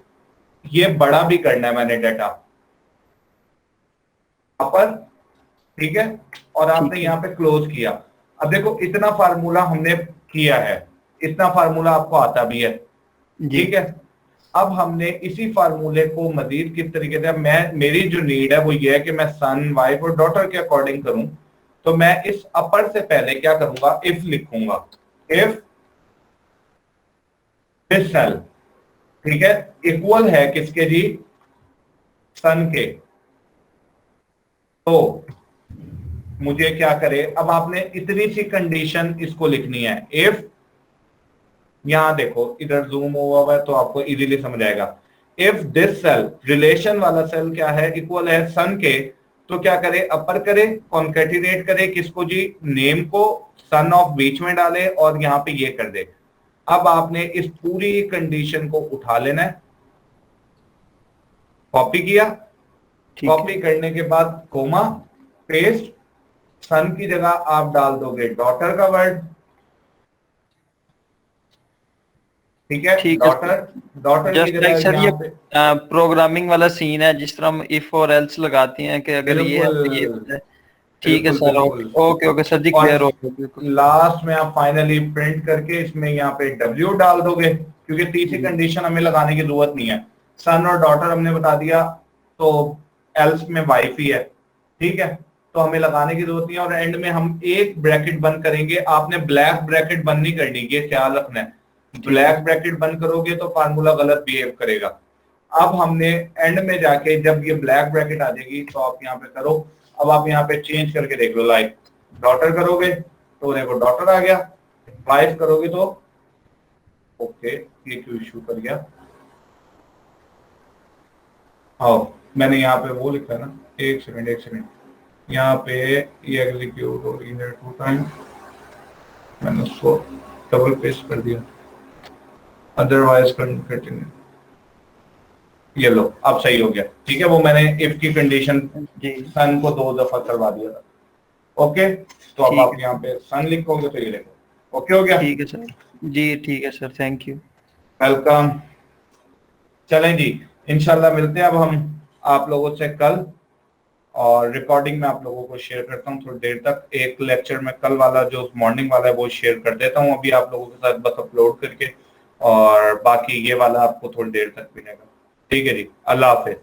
ये बड़ा भी करना है मैंने डाटा पर, ठीक है, और आपने यहाँ पे क्लोज किया। अब देखो इतना फार्मूला हमने किया है, इतना फार्मूला आपको आता भी है, ठीक है। अब हमने इसी फार्मूले को मजीद किस तरीके से, मेरी जो नीड है वो ये है कि मैं सन, वाइफ और डॉटर के अकॉर्डिंग करूं। तो मैं इस अपर से पहले क्या करूंगा, इफ लिखूंगा, इफ दिस सेल, ठीक है, इक्वल है किसके जी, सन के, तो मुझे क्या करे, अब आपने इतनी सी कंडीशन इसको लिखनी है। इफ, यहां देखो इधर जूम हुआ है तो आपको इजीली समझ आएगा। इफ दिस सेल, रिलेशन वाला सेल क्या है, इक्वल है सन के, तो क्या करे, अपर करे, कॉन्कैटिनेट करे किसको जी, नेम को, सन ऑफ बीच में डाले और यहां पे ये कर दे। अब आपने इस पूरी कंडीशन को उठा लेना है, कॉपी किया, कॉपी करने के बाद कोमा, पेस्ट, सन की जगह आप डाल दोगे डॉटर का वर्ड, ठीक है, डॉटर की जगह सर ये प्रोग्रामिंग वाला सीन है, जिस तरह हम इफ और एल्स लगाते हैं कि अगर ये ठीक है सर, ओके सर जी, क्लियर हो गया। लास्ट में आप फाइनली प्रिंट करके इसमें यहाँ पे W डाल दोगे, क्योंकि तीसरी कंडीशन हमें लगाने की जरूरत नहीं है। सन और डॉटर हमने बता दिया, तो एल्स में वाइफ ही है, ठीक है, तो हमें लगाने की जरूरत नहीं है। और एंड में हम एक ब्रैकेट बंद करेंगे, आपने ब्लैक ब्रैकेट बंद नहीं करनी, ये ख्याल रखना है। ब्लैक ब्रैकेट बंद करोगे तो फार्मूला गलत बिहेव करेगा। अब हमने एंड में जाके जब ये ब्लैक ब्रैकेट आ जाएगी तो आप यहाँ पे करो। अब आप यहाँ पे चेंज करके देख लो, लाइक डॉटर करोगे तो देखो डॉटर आ गया, वाइफ करोगे तो ओके, ये क्यों इशू कर गया, हाँ मैंने यहाँ पे वो लिखा है ना, एक सेकंड, यहाँ पे ये एग्जीक्यूट हो रही है 2 टाइम, मैंने उसको डबल पेस्ट कर दिया, अदरवाइज कंटिन्यू, ये लो अब सही हो गया, ठीक है। वो मैंने इफ की कंडीशन सन को 2 दफा करवा दिया था, ओके। तो अब आप यहाँ पे सन लिखोगे तो ये देखो ओके हो गया, ठीक है सर जी, ठीक है सर, थैंक यू, वेलकम। चलें जी, इंशाल्लाह मिलते हैं अब हम आप लोगों से कल, और रिकॉर्डिंग में आप लोगों को शेयर करता हूँ थोड़ी देर तक। एक लेक्चर में कल वाला जो मॉर्निंग वाला है वो शेयर कर देता हूँ अभी आप लोगों के साथ, बस अपलोड करके, और बाकी ये वाला आपको थोड़ी देर तक मिलेगा, ठीक है जी। अल्लाह हाफिज।